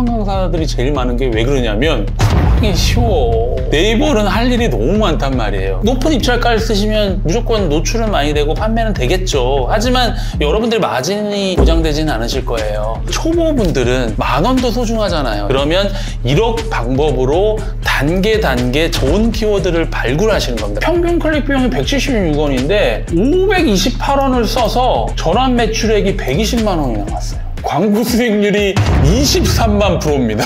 쿠팡 강사들이 제일 많은 게 왜 그러냐면 쿠팡이 쉬워. 네이버는 할 일이 너무 많단 말이에요. 높은 입찰가를 쓰시면 무조건 노출은 많이 되고 판매는 되겠죠. 하지만 여러분들 마진이 보장되지는 않으실 거예요. 초보분들은 10,000원도 소중하잖아요. 그러면 이런 방법으로 단계 좋은 키워드를 발굴하시는 겁니다. 평균 클릭 비용이 176원인데 528원을 써서 전환 매출액이 120만 원이 나왔어요. 광고 수익률이 23만 %입니다.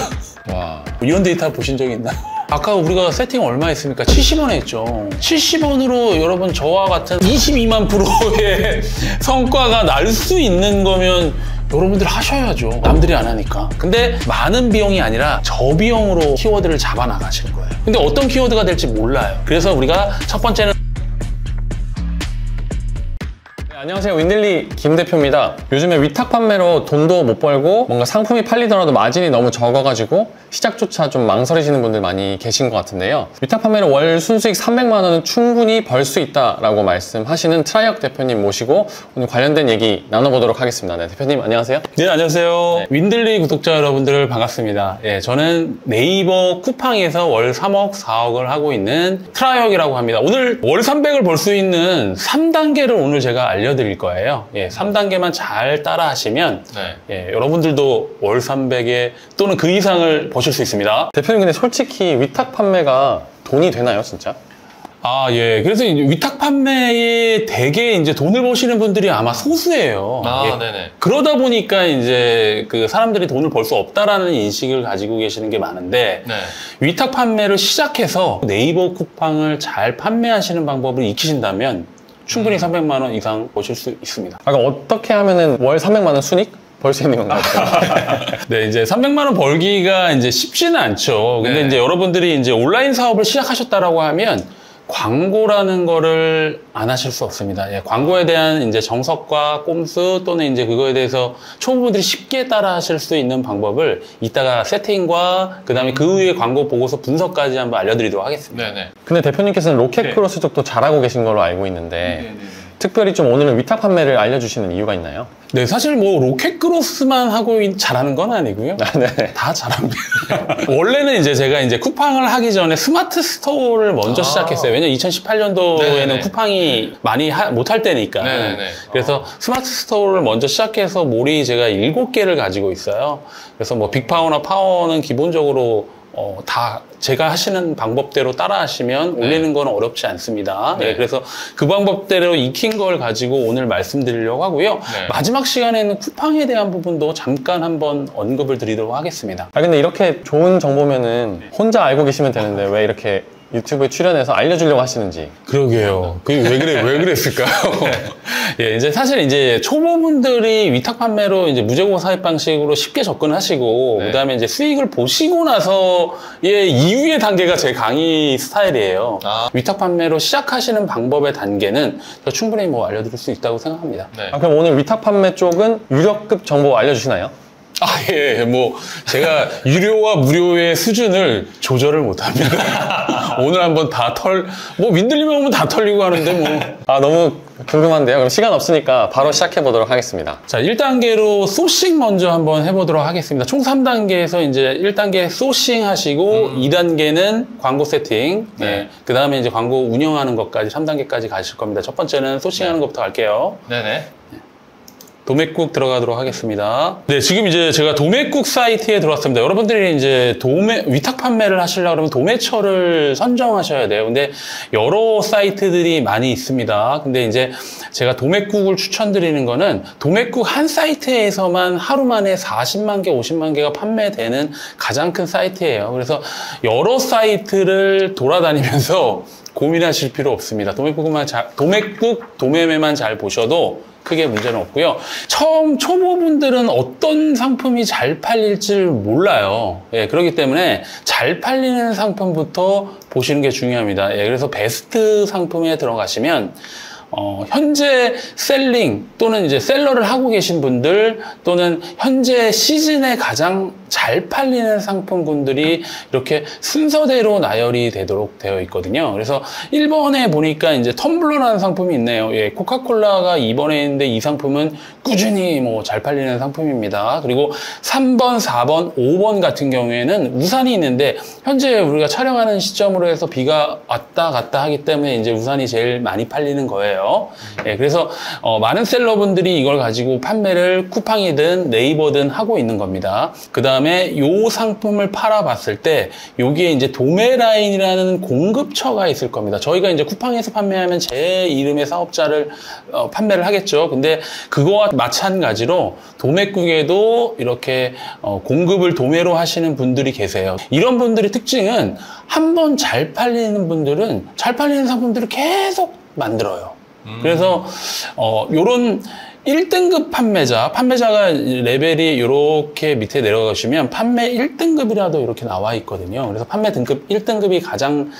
와. 이런 데이터 보신 적 있나요? 아까 우리가 세팅 얼마 했습니까? 70원 했죠. 70원으로 여러분 저와 같은 22만 %의 성과가 날 수 있는 거면 여러분들 하셔야죠. 남들이 안 하니까. 근데 많은 비용이 아니라 저비용으로 키워드를 잡아 나가시는 거예요. 근데 어떤 키워드가 될지 몰라요. 그래서 우리가 첫 번째는 안녕하세요, 윈들리 김 대표입니다. 요즘에 위탁 판매로 돈도 못 벌고 뭔가 상품이 팔리더라도 마진이 너무 적어가지고 시작조차 좀 망설이시는 분들 많이 계신 것 같은데요. 위탁 판매로 월 순수익 300만 원은 충분히 벌 수 있다라고 말씀하시는 트라이억 대표님 모시고 오늘 관련된 얘기 나눠보도록 하겠습니다. 네, 대표님 안녕하세요. 네, 안녕하세요. 네. 윈들리 구독자 여러분들 반갑습니다. 예, 저는 네이버 쿠팡에서 월 3억, 4억을 하고 있는 트라이억이라고 합니다. 오늘 월 300을 벌 수 있는 3단계를 오늘 제가 알려드릴 거예요. 예, 3단계만 잘 따라 하시면 예, 여러분들도 월 300에 또는 그 이상을 보실 수 있습니다. 대표님 근데 솔직히 위탁 판매가 돈이 되나요, 진짜? 아, 예. 그래서 위탁 판매에 되게 이제 돈을 버시는 분들이 아마 소수예요. 예. 네네. 그러다 보니까 이제 그 사람들이 돈을 벌 수 없다라는 인식을 가지고 계시는 게 많은데, 네. 위탁 판매를 시작해서 네이버 쿠팡을 잘 판매하시는 방법을 익히신다면 충분히 300만 원 이상 버실 수 있습니다. 그럼 어떻게 하면은 월 300만 원 순익 벌 수 있는 건가요? 네, 이제 300만 원 벌기가 이제 쉽지는 않죠. 근데 네. 이제 여러분들이 이제 온라인 사업을 시작하셨다라고 하면 광고라는 거를 안 하실 수 없습니다. 예, 광고에 대한 이제 정석과 꼼수 또는 이제 그거에 대해서 초보분들이 쉽게 따라 하실 수 있는 방법을 이따가 세팅과 그 다음에 그 후에 광고 보고서 분석까지 한번 알려드리도록 하겠습니다. 네네. 근데 대표님께서는 로켓크로스 쪽도 잘하고 계신 걸로 알고 있는데 특별히 좀 오늘은 위탁 판매를 알려주시는 이유가 있나요? 네, 사실 뭐 로켓크로스만 하고 잘하는 건 아니고요. 네. 다 잘합니다. 원래는 이제 제가 이제 쿠팡을 하기 전에 스마트 스토어를 먼저 시작했어요. 왜냐면 2018년도에는 네네. 쿠팡이 많이 못할 때니까. 네네네. 그래서 스마트 스토어를 먼저 시작해서 몰이 제가 7개를 가지고 있어요. 그래서 뭐 빅파워나 파워는 기본적으로 다 제가 하시는 방법대로 따라 하시면 올리는 건 어렵지 않습니다. 네. 네, 그래서 그 방법대로 익힌 걸 가지고 오늘 말씀드리려고 하고요. 네. 마지막 시간에는 쿠팡에 대한 부분도 잠깐 한번 언급을 드리도록 하겠습니다. 아 근데 이렇게 좋은 정보면은 혼자 알고 계시면 되는데 왜 이렇게 유튜브에 출연해서 알려주려고 하시는지. 그러게요. 그게 왜 그랬을까요? 예, 이제 사실 이제 초보분들이 위탁 판매로 이제 무재고 사입 방식으로 쉽게 접근하시고, 네. 그 다음에 이제 수익을 보시고 나서의 이후의 단계가 제 강의 스타일이에요. 위탁 판매로 시작하시는 방법의 단계는 제가 충분히 뭐 알려드릴 수 있다고 생각합니다. 네. 아, 그럼 오늘 위탁 판매 쪽은 유료급 정보 알려주시나요? 아, 예, 뭐, 제가 유료와 무료의 수준을 조절을 못 합니다. 오늘 한번 뭐, 윈들리만 오면 다 털리고 하는데 뭐. 아, 너무 궁금한데요. 그럼 시간 없으니까 바로 시작해 보도록 하겠습니다. 자, 1단계로 소싱 먼저 한번 해보도록 하겠습니다. 총 3단계에서 이제 1단계 소싱 하시고, 2단계는 광고 세팅, 네. 네. 그 다음에 이제 광고 운영하는 것까지 3단계까지 가실 겁니다. 첫 번째는 소싱하는 것부터 갈게요. 네네. 도매국 들어가도록 하겠습니다. 네, 지금 이제 제가 도매국 사이트에 들어왔습니다. 여러분들이 이제 위탁 판매를 하시려고 그러면 도매처를 선정하셔야 돼요. 근데 여러 사이트들이 많이 있습니다. 근데 이제 제가 도매국을 추천드리는 거는 도매국 한 사이트에서만 하루 만에 40만 개, 50만 개가 판매되는 가장 큰 사이트예요. 그래서 여러 사이트를 돌아다니면서 고민하실 필요 없습니다. 도매매만 잘 보셔도 크게 문제는 없고요. 처음 초보분들은 어떤 상품이 잘 팔릴지 몰라요. 예, 그렇기 때문에 잘 팔리는 상품부터 보시는 게 중요합니다. 예, 그래서 베스트 상품에 들어가시면 현재 셀링 또는 이제 셀러를 하고 계신 분들 또는 현재 시즌에 가장 잘 팔리는 상품군들이 이렇게 순서대로 나열이 되도록 되어 있거든요. 그래서 1번에 보니까 이제 텀블러라는 상품이 있네요. 예, 코카콜라가 2번에 있는데 이 상품은 꾸준히 뭐 잘 팔리는 상품입니다. 그리고 3번, 4번, 5번 같은 경우에는 우산이 있는데 현재 우리가 촬영하는 시점으로 해서 비가 왔다 갔다 하기 때문에 이제 우산이 제일 많이 팔리는 거예요. 예, 그래서 많은 셀러분들이 이걸 가지고 판매를 쿠팡이든 네이버든 하고 있는 겁니다. 그 다음에 이 상품을 팔아봤을 때 여기에 이제 도매라인이라는 공급처가 있을 겁니다. 저희가 이제 쿠팡에서 판매하면 제 이름의 사업자를 판매를 하겠죠. 근데 그거와 마찬가지로 도매국에도 이렇게 공급을 도매로 하시는 분들이 계세요. 이런 분들의 특징은 한번 잘 팔리는 분들은 잘 팔리는 상품들을 계속 만들어요. 그래서 요런 1등급 판매자가 레벨이 이렇게 밑에 내려가시면 판매 1등급이라도 이렇게 나와 있거든요. 그래서 판매 등급 1등급이 가장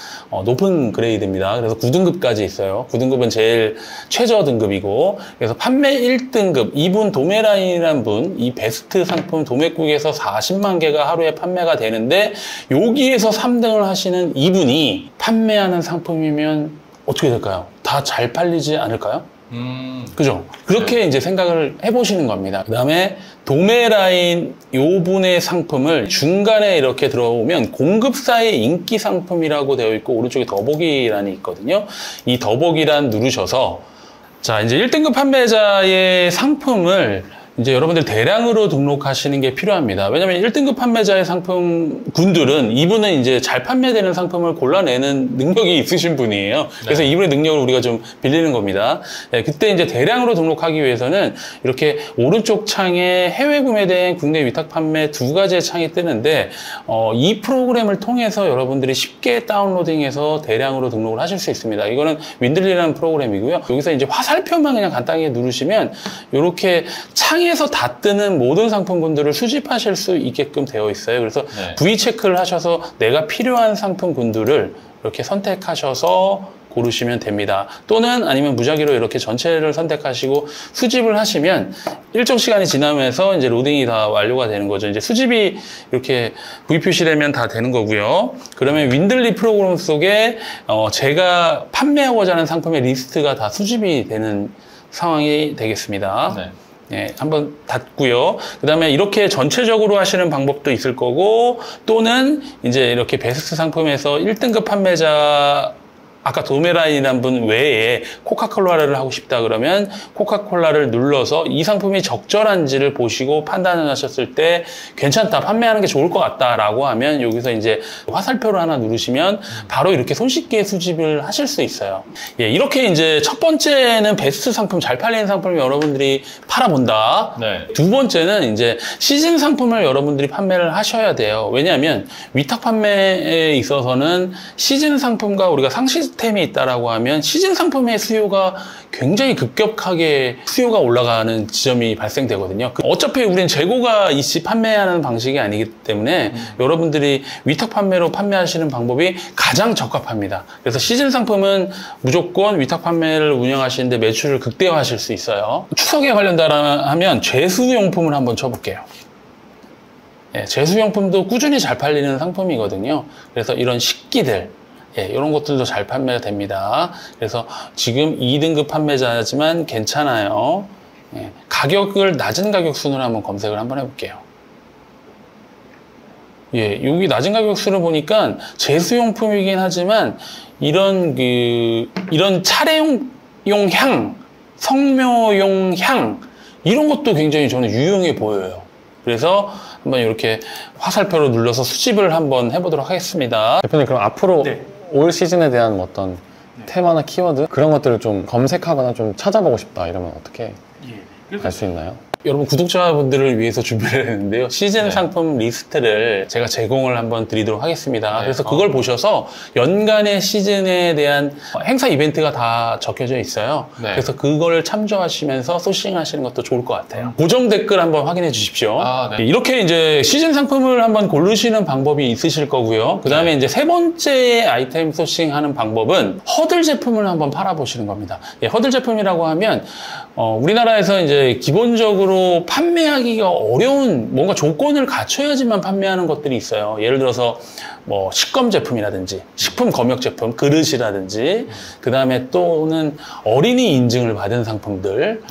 높은 그레이드입니다. 그래서 9등급까지 있어요. 9등급은 제일 최저 등급이고, 그래서 판매 1등급, 이분 도매라인이라는 분, 이 베스트 상품 도매국에서 40만 개가 하루에 판매가 되는데, 여기에서 3등을 하시는 이분이 판매하는 상품이면 어떻게 될까요? 다 잘 팔리지 않을까요? 그죠? 그렇게 이제 생각을 해보시는 겁니다. 그 다음에 도매라인 요 분의 상품을 중간에 이렇게 들어오면 공급사의 인기 상품이라고 되어 있고 오른쪽에 더보기란이 있거든요. 이 더보기란 누르셔서 자, 이제 1등급 판매자의 상품을 이제 여러분들 대량으로 등록하시는 게 필요합니다. 왜냐면 1등급 판매자의 상품군들은 이분은 이제 잘 판매되는 상품을 골라내는 능력이 있으신 분이에요. 그래서 네. 이분의 능력을 우리가 좀 빌리는 겁니다. 네, 그때 이제 대량으로 등록하기 위해서는 이렇게 오른쪽 창에 해외 구매된 국내 위탁 판매 두 가지의 창이 뜨는데 이 프로그램을 통해서 여러분들이 쉽게 다운로딩해서 대량으로 등록을 하실 수 있습니다. 이거는 윈들리라는 프로그램이고요. 여기서 이제 화살표만 그냥 간단하게 누르시면 이렇게 창에 에서 다 뜨는 모든 상품군들을 수집하실 수 있게끔 되어 있어요. 그래서 네. V 체크를 하셔서 내가 필요한 상품군들을 이렇게 선택하셔서 고르시면 됩니다. 또는 아니면 무작위로 이렇게 전체를 선택하시고 수집을 하시면 일정 시간이 지나면서 이제 로딩이 다 완료가 되는 거죠. 이제 수집이 이렇게 V 표시되면 다 되는 거고요. 그러면 윈들리 프로그램 속에 제가 판매하고자 하는 상품의 리스트가 다 수집이 되는 상황이 되겠습니다. 네. 네, 한번 닫고요. 그 다음에 이렇게 전체적으로 하시는 방법도 있을 거고, 또는 이제 이렇게 베스트 상품에서 1등급 판매자, 아까 도메라인이라는 분 외에 코카콜라를 하고 싶다 그러면 코카콜라를 눌러서 이 상품이 적절한지를 보시고 판단을 하셨을 때 괜찮다, 판매하는 게 좋을 것 같다라고 하면 여기서 이제 화살표를 하나 누르시면 바로 이렇게 손쉽게 수집을 하실 수 있어요. 예, 이렇게 이제 첫 번째는 베스트 상품, 잘 팔리는 상품을 여러분들이 팔아본다. 네. 두 번째는 이제 시즌 상품을 여러분들이 판매를 하셔야 돼요. 왜냐하면 위탁 판매에 있어서는 시즌 상품과 우리가 상시 시스템이 있다라고 하면 시즌 상품의 수요가 굉장히 급격하게 수요가 올라가는 지점이 발생되거든요. 어차피 우리는 재고가 있이 판매하는 방식이 아니기 때문에 여러분들이 위탁 판매로 판매하시는 방법이 가장 적합합니다. 그래서 시즌 상품은 무조건 위탁 판매를 운영하시는데 매출을 극대화하실 수 있어요. 추석에 관련하면 제수용품을 한번 쳐볼게요. 예, 제수용품도 꾸준히 잘 팔리는 상품이거든요. 그래서 이런 식기들, 예, 이런 것들도 잘 판매가 됩니다. 그래서 지금 2등급 판매자지만 괜찮아요. 예, 가격을 낮은 가격 순으로 한번 검색을 한번 해볼게요. 예, 여기 낮은 가격 순을 보니까 제수용품이긴 하지만 이런 차례용 향, 성묘용 향 이런 것도 굉장히 저는 유용해 보여요. 그래서 한번 이렇게 화살표로 눌러서 수집을 한번 해보도록 하겠습니다. 대표님, 그럼 앞으로 네. 올 시즌에 대한 어떤 테마나 키워드 그런 것들을 좀 검색하거나 좀 찾아보고 싶다 이러면 어떻게 할 수 있나요? 여러분 구독자분들을 위해서 준비를 했는데요. 시즌 네. 상품 리스트를 제가 제공을 한번 드리도록 하겠습니다. 네. 그래서 그걸 보셔서 연간의 시즌에 대한 행사 이벤트가 다 적혀져 있어요. 네. 그래서 그걸 참조하시면서 소싱하시는 것도 좋을 것 같아요. 고정 댓글 한번 확인해 주십시오. 네. 이렇게 이제 시즌 상품을 한번 고르시는 방법이 있으실 거고요. 그 다음에 이제 세 번째 아이템 소싱하는 방법은 허들 제품을 한번 팔아보시는 겁니다. 허들 제품이라고 하면 우리나라에서 이제 기본적으로 판매하기가 어려운 뭔가 조건을 갖춰야지만 판매하는 것들이 있어요. 예를 들어서 뭐 식검 제품이라든지 식품 검역 제품, 그릇이라든지 그 다음에 또는 어린이 인증을 받은 상품들,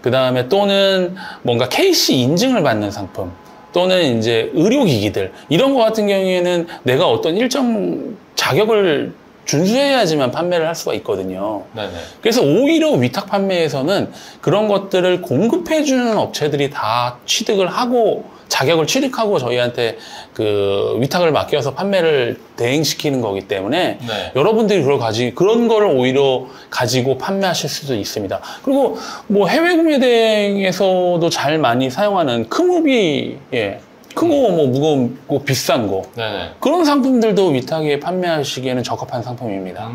그 다음에 또는 뭔가 KC 인증을 받는 상품, 또는 이제 의료기기들 이런 거 같은 경우에는 내가 어떤 일정 자격을 준수해야지만 판매를 할 수가 있거든요. 네네. 그래서 오히려 위탁 판매에서는 그런 것들을 공급해주는 업체들이 다 취득을 하고 자격을 취득하고 저희한테 그 위탁을 맡겨서 판매를 대행시키는 거기 때문에 여러분들이 그런 거를 오히려 가지고 판매하실 수도 있습니다. 그리고 뭐 해외 구매 대행에서도 잘 많이 사용하는 크무비, 크고 뭐 무겁고 비싼 거 그런 상품들도 위탁에 판매하시기에는 적합한 상품입니다.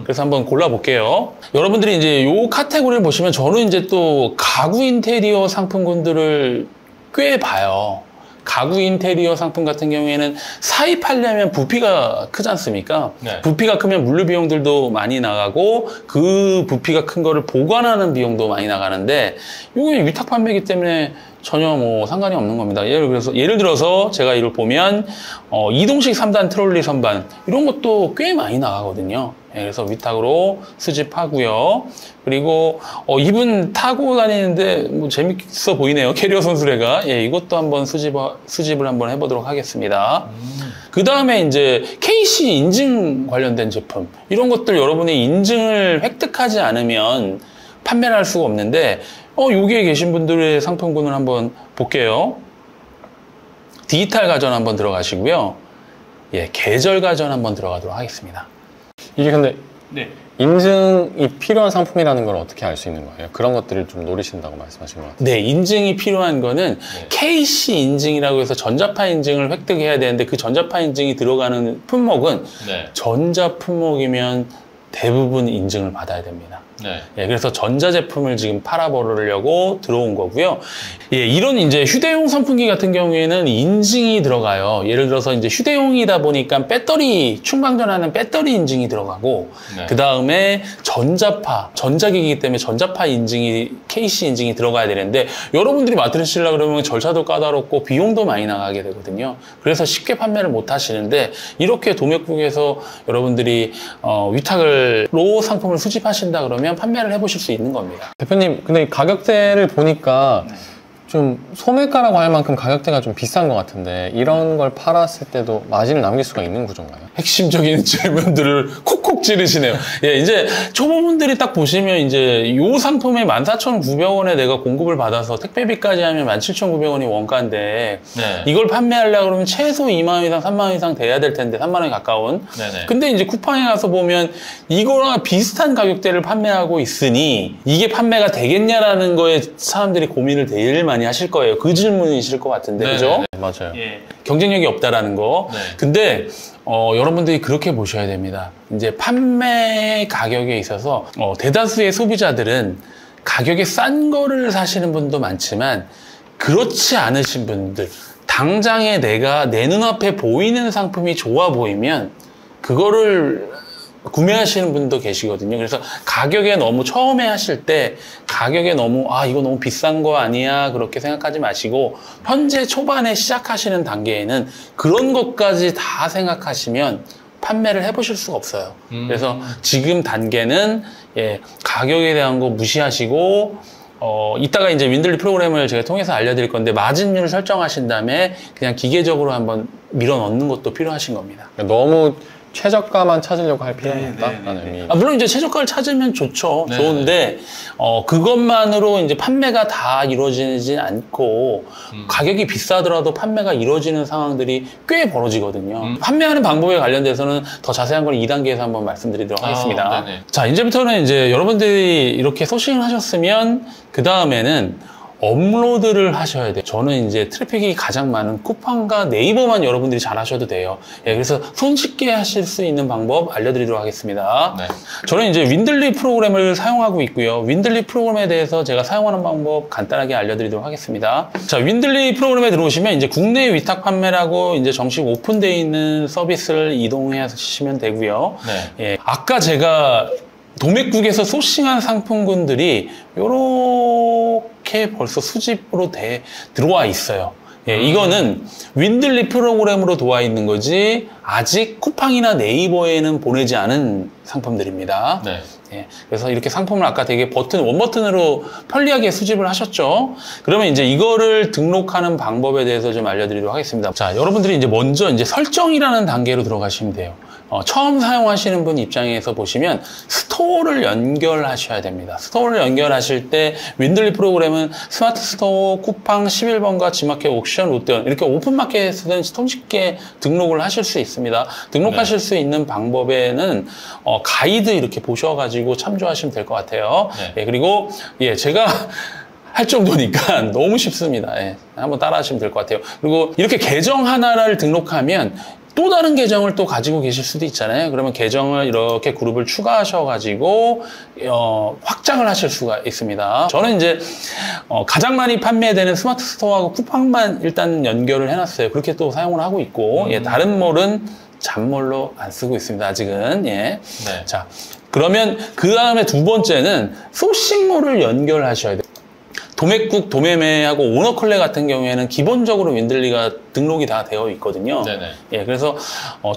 그래서 한번 골라볼게요. 여러분들이 이제 요 카테고리를 보시면 저는 이제 또 가구 인테리어 상품군들을 꽤 봐요. 가구 인테리어 상품 같은 경우에는 사입하려면 부피가 크지 않습니까? 부피가 크면 물류 비용들도 많이 나가고 그 부피가 큰 거를 보관하는 비용도 많이 나가는데 이게 위탁 판매이기 때문에 전혀 뭐 상관이 없는 겁니다. 예를 들어서 제가 이걸 보면 이동식 3단 트롤리 선반 이런 것도 꽤 많이 나가거든요. 그래서 위탁으로 수집하고요. 그리고 이분 타고 다니는데 뭐 재밌어 보이네요. 캐리어 손수레가. 이것도 한번 수집을 한번 해보도록 하겠습니다. 그 다음에 이제 KC 인증 관련된 제품 이런 것들 여러분이 인증을 획득하지 않으면 판매를 할 수가 없는데 여기에 계신 분들의 상품군을 한번 볼게요. 디지털 가전 한번 들어가시고요. 계절 가전 한번 들어가도록 하겠습니다. 이게 근데 인증이 필요한 상품이라는 걸 어떻게 알 수 있는 거예요? 그런 것들을 좀 노리신다고 말씀하신 것 같아요. 네, 인증이 필요한 거는 KC 인증이라고 해서 전자파 인증을 획득해야 되는데 그 전자파 인증이 들어가는 품목은 전자 품목이면 대부분 인증을 받아야 됩니다. 그래서 전자제품을 지금 팔아보려고 들어온 거고요. 이런 이제 휴대용 선풍기 같은 경우에는 인증이 들어가요. 예를 들어서 이제 휴대용이다 보니까 배터리, 충방전하는 배터리 인증이 들어가고, 그 다음에 전자기기이기 때문에 전자파 인증이, KC 인증이 들어가야 되는데, 여러분들이 맡으시려고 그러면 절차도 까다롭고 비용도 많이 나가게 되거든요. 그래서 쉽게 판매를 못 하시는데, 이렇게 도매국에서 여러분들이, 위탁으로 상품을 수집하신다 그러면 판매를 해보실 수 있는 겁니다. 대표님, 근데 가격대를 보니까 좀 소매가라고 할 만큼 가격대가 좀 비싼 것 같은데 이런 걸 팔았을 때도 마진을 남길 수가 있는 구조인가요? 핵심적인 질문들을 콕콕 찌르시네요. 이제 초보분들이 딱 보시면 이제 이 상품에 14,900원에 내가 공급을 받아서 택배비까지 하면 17,900원이 원가인데 이걸 판매하려고 그러면 최소 2만원 이상, 3만원 이상 돼야 될 텐데 3만원에 가까운. 근데 이제 쿠팡에 가서 보면 이거랑 비슷한 가격대를 판매하고 있으니 이게 판매가 되겠냐라는 거에 사람들이 고민을 제일 많이 하실 거예요. 그 질문이실 것 같은데, 그죠? 맞아요. 경쟁력이 없다라는 거. 근데 여러분들이 그렇게 보셔야 됩니다. 이제 판매 가격에 있어서 대다수의 소비자들은 가격이 싼 거를 사시는 분도 많지만 그렇지 않으신 분들, 당장에 내가 내 눈앞에 보이는 상품이 좋아 보이면 그거를 구매하시는 분도 계시거든요. 그래서 가격에 너무 처음에 하실 때 가격에 너무 이거 너무 비싼 거 아니야 그렇게 생각하지 마시고 현재 초반에 시작하시는 단계에는 그런 것까지 다 생각하시면 판매를 해보실 수가 없어요. 그래서 지금 단계는 가격에 대한 거 무시하시고 이따가 이제 윈들리 프로그램을 제가 통해서 알려드릴 건데 마진율을 설정하신 다음에 그냥 기계적으로 한번 밀어 넣는 것도 필요하신 겁니다. 너무 최저가만 찾으려고 할 필요는 없다라는 의미. 물론 이제 최저가를 찾으면 좋죠. 좋은데 그것만으로 이제 판매가 다 이루어지진 않고 가격이 비싸더라도 판매가 이루어지는 상황들이 꽤 벌어지거든요. 판매하는 방법에 관련돼서는 더 자세한 걸 2단계에서 한번 말씀드리도록 하겠습니다. 자, 이제부터는 이제 여러분들이 이렇게 소싱을 하셨으면 그 다음에는 업로드를 하셔야 돼요. 저는 이제 트래픽이 가장 많은 쿠팡과 네이버만 여러분들이 잘 하셔도 돼요. 예, 그래서 손쉽게 하실 수 있는 방법 알려드리도록 하겠습니다. 네. 저는 이제 윈들리 프로그램을 사용하고 있고요. 윈들리 프로그램에 대해서 제가 사용하는 방법 간단하게 알려드리도록 하겠습니다. 자, 윈들리 프로그램에 들어오시면 이제 국내 위탁 판매라고 이제 정식 오픈되어 있는 서비스를 이동하시면 되고요. 네. 예, 아까 제가 도매국에서 소싱한 상품군들이 이렇게 벌써 수집으로 들어와 있어요. 예, 이거는 윈들리 프로그램으로 들어와 있는 거지 아직 쿠팡이나 네이버에는 보내지 않은 상품들입니다. 네. 예, 그래서 이렇게 상품을 아까 되게 원버튼으로 편리하게 수집을 하셨죠. 그러면 이제 이거를 등록하는 방법에 대해서 좀 알려드리도록 하겠습니다. 자, 여러분들이 이제 먼저 이제 설정이라는 단계로 들어가시면 돼요. 처음 사용하시는 분 입장에서 보시면 스토어를 연결하셔야 됩니다. 스토어를 연결하실 때 윈들리 프로그램은 스마트 스토어, 쿠팡, 11번가, 지마켓, 옥션, 롯데원 이렇게 오픈마켓에서는 손쉽게 등록을 하실 수 있습니다. 등록하실 수 있는 방법에는 가이드 이렇게 보셔가지고 참조하시면 될 것 같아요. 네. 예, 그리고 예, 제가 할 정도니까 너무 쉽습니다. 예, 한번 따라 하시면 될 것 같아요. 그리고 이렇게 계정 하나를 등록하면 또 다른 계정을 또 가지고 계실 수도 있잖아요. 그러면 계정을 이렇게 그룹을 추가하셔가지고 확장을 하실 수가 있습니다. 저는 이제 가장 많이 판매되는 스마트 스토어하고 쿠팡만 일단 연결을 해놨어요. 그렇게 또 사용을 하고 있고 예, 다른 몰은 잔몰로 안 쓰고 있습니다. 아직은. 예. 네. 자, 그러면 그 다음에 두 번째는 소싱몰을 연결하셔야 돼요. 도매국, 도매매하고 오너클레 같은 경우에는 기본적으로 윈들리가 등록이 다 되어 있거든요. 네네. 예, 그래서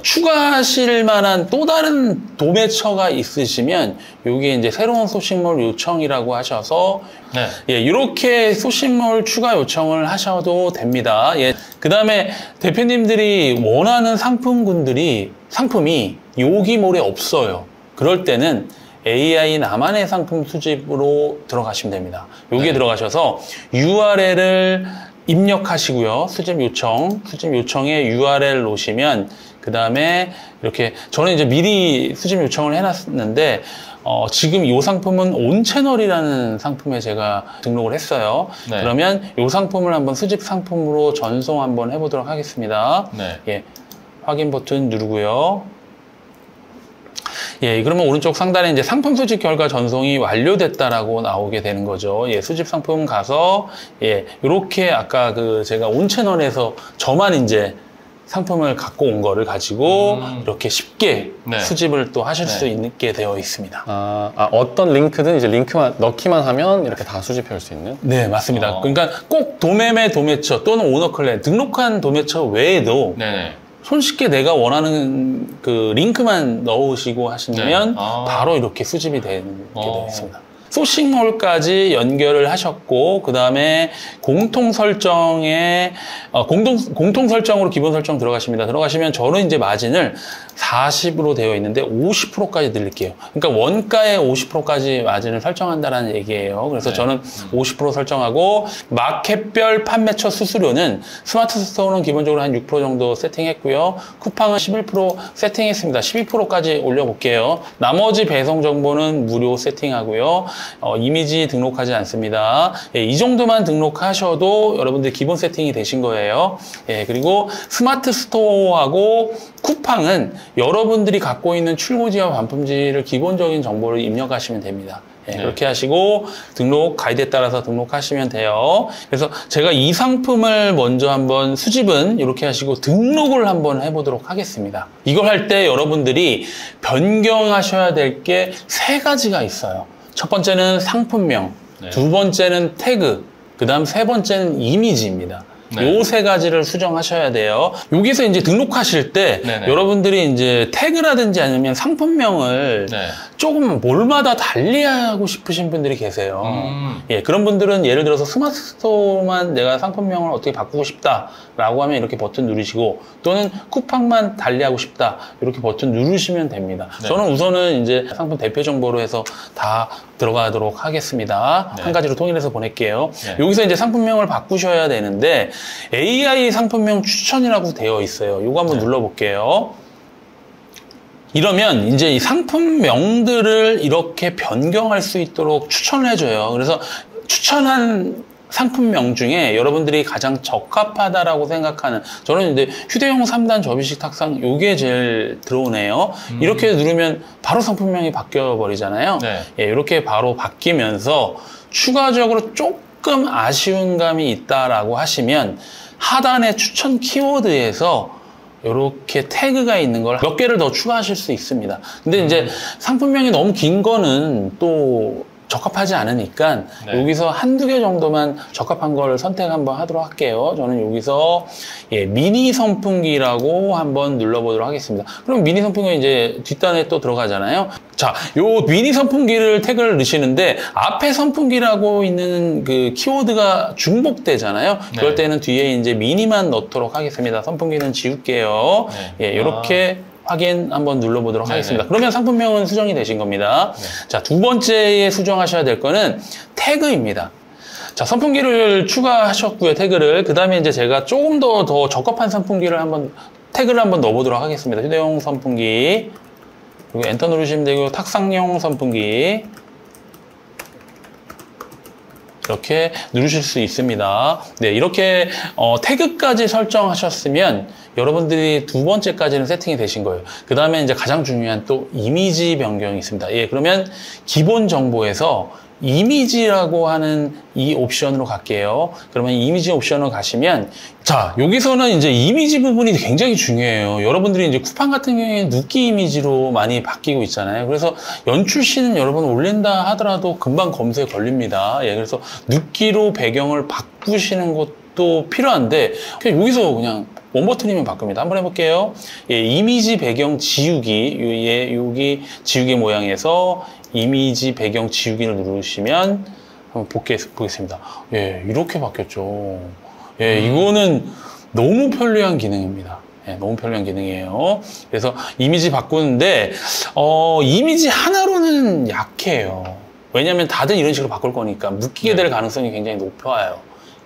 추가하실 만한 또 다른 도매처가 있으시면 여기에 이제 새로운 소싱몰 요청이라고 하셔서 네. 예, 이렇게 소싱몰 추가 요청을 하셔도 됩니다. 예, 그 다음에 대표님들이 원하는 상품이 여기몰에 없어요. 그럴 때는 AI 나만의 상품 수집으로 들어가시면 됩니다. 여기에 네. 들어가셔서 URL을 입력하시고요. 수집 요청에 URL 놓으시면 그 다음에 이렇게 저는 이제 미리 수집 요청을 해놨는데 지금 이 상품은 온채널이라는 상품에 제가 등록을 했어요. 네. 그러면 이 상품을 한번 수집 상품으로 전송 한번 해보도록 하겠습니다. 네. 예, 확인 버튼 누르고요. 예, 그러면 오른쪽 상단에 이제 상품 수집 결과 전송이 완료됐다라고 나오게 되는 거죠. 예, 수집 상품 가서, 예, 요렇게 아까 제가 온 채널에서 저만 이제 상품을 갖고 온 거를 가지고 이렇게 쉽게 네. 수집을 또 하실 네. 수 있게 되어 있습니다. 어떤 링크든 이제 링크만 넣기만 하면 이렇게 다 수집할 수 있는? 네, 맞습니다. 그러니까 꼭 도매처 또는 오너클랜 등록한 도매처 외에도 네네. 손쉽게 내가 원하는 그 링크만 넣으시고 하시면 네. 바로 이렇게 수집이 되게 되어 있습니다. 소싱몰까지 연결을 하셨고 그 다음에 공통 설정으로 기본 설정 들어가십니다. 들어가시면 저는 이제 마진을 40으로 되어 있는데 50%까지 늘릴게요. 그러니까 원가에 50%까지 마진을 설정한다는 얘기예요. 그래서 네. 저는 50% 설정하고 마켓별 판매처 수수료는 스마트 스토어는 기본적으로 한 6% 정도 세팅했고요. 쿠팡은 11% 세팅했습니다. 12%까지 올려볼게요. 나머지 배송 정보는 무료 세팅하고요. 이미지 등록하지 않습니다. 예, 이 정도만 등록하셔도 여러분들 기본 세팅이 되신 거예요. 예, 그리고 스마트 스토어하고 쿠팡은 여러분들이 갖고 있는 출고지와 반품지를 기본적인 정보를 입력하시면 됩니다. 예, 네. 그렇게 하시고 가이드에 따라서 등록하시면 돼요. 그래서 제가 이 상품을 먼저 한번 수집은 이렇게 하시고 등록을 한번 해보도록 하겠습니다. 이걸 할 때 여러분들이 변경하셔야 될 게 3가지가 있어요. 첫 번째는 상품명, 네. 두 번째는 태그, 그 다음 세 번째는 이미지입니다. 네. 요 3가지를 수정하셔야 돼요. 여기서 이제 등록하실 때 네네. 여러분들이 이제 태그라든지 아니면 상품명을 네. 조금 몰마다 달리하고 싶으신 분들이 계세요. 예, 그런 분들은 예를 들어서 스마트 스토어만 내가 상품명을 어떻게 바꾸고 싶다라고 하면 이렇게 버튼 누르시고 또는 쿠팡만 달리하고 싶다 이렇게 버튼 누르시면 됩니다. 네. 저는 우선은 이제 상품 대표 정보로 해서 다 들어가도록 하겠습니다. 네. 한 가지로 통일해서 보낼게요. 네. 여기서 이제 상품명을 바꾸셔야 되는데 AI 상품명 추천이라고 되어 있어요. 이거 한번 네. 눌러볼게요. 이러면 이제 이 상품명들을 이렇게 변경할 수 있도록 추천을 해줘요. 그래서 추천한 상품명 중에 여러분들이 가장 적합하다라고 생각하는, 저는 이제 휴대용 3단 접이식 탁상 요게 제일 들어오네요. 이렇게 누르면 바로 상품명이 바뀌어 버리잖아요. 네. 예, 이렇게 바로 바뀌면서 추가적으로 조금 아쉬운 감이 있다라고 하시면 하단의 추천 키워드에서 이렇게 태그가 있는 걸 몇 개를 더 추가하실 수 있습니다. 근데 이제 상품명이 너무 긴 거는 또 적합하지 않으니까 네. 여기서 한두 개 정도만 적합한 걸 선택 한번 하도록 할게요. 저는 여기서 미니 선풍기라고 한번 눌러보도록 하겠습니다. 그럼 미니 선풍기가 이제 뒷단에 또 들어가잖아요. 자, 요 미니 선풍기를 태그를 넣으시는데 앞에 선풍기라고 있는 그 키워드가 중복되잖아요. 그럴 때는 뒤에 이제 미니만 넣도록 하겠습니다. 선풍기는 지울게요. 예, 이렇게 확인 한번 눌러보도록 하겠습니다. 그러면 상품명은 수정이 되신 겁니다. 자, 두 번째에 수정하셔야 될 거는 태그입니다. 자, 선풍기를 추가하셨고요, 태그를. 그 다음에 이제 제가 조금 더 적합한 선풍기를 태그를 한번 넣어보도록 하겠습니다. 휴대용 선풍기. 그리고 엔터 누르시면 되고, 탁상용 선풍기. 이렇게 누르실 수 있습니다. 네, 이렇게 태그까지 설정하셨으면 여러분들이 두 번째까지는 세팅이 되신 거예요. 그 다음에 이제 가장 중요한 또 이미지 변경이 있습니다. 예, 그러면 기본 정보에서 이미지라고 하는 이 옵션으로 갈게요. 그러면 이미지 옵션으로 가시면, 자, 여기서는 이제 이미지 부분이 굉장히 중요해요. 여러분들이 이제 쿠팡 같은 경우에 눕기 이미지로 많이 바뀌고 있잖아요. 그래서 연출시는 여러분 올린다 하더라도 금방 검수에 걸립니다. 예, 그래서 눕기로 배경을 바꾸시는 것도 필요한데, 그냥 여기서 그냥 원 버튼이면 바꿉니다. 한번 해볼게요. 예, 이미지 배경 지우기. 예, 여기 지우개 모양에서 이미지 배경 지우기를 누르시면 한번 보겠습니다. 예, 이렇게 바뀌었죠. 예, 이거는 너무 편리한 기능입니다. 예, 너무 편리한 기능이에요. 그래서 이미지 바꾸는데, 이미지 하나로는 약해요. 왜냐면 다들 이런 식으로 바꿀 거니까 묶이게 될 가능성이 굉장히 높아요.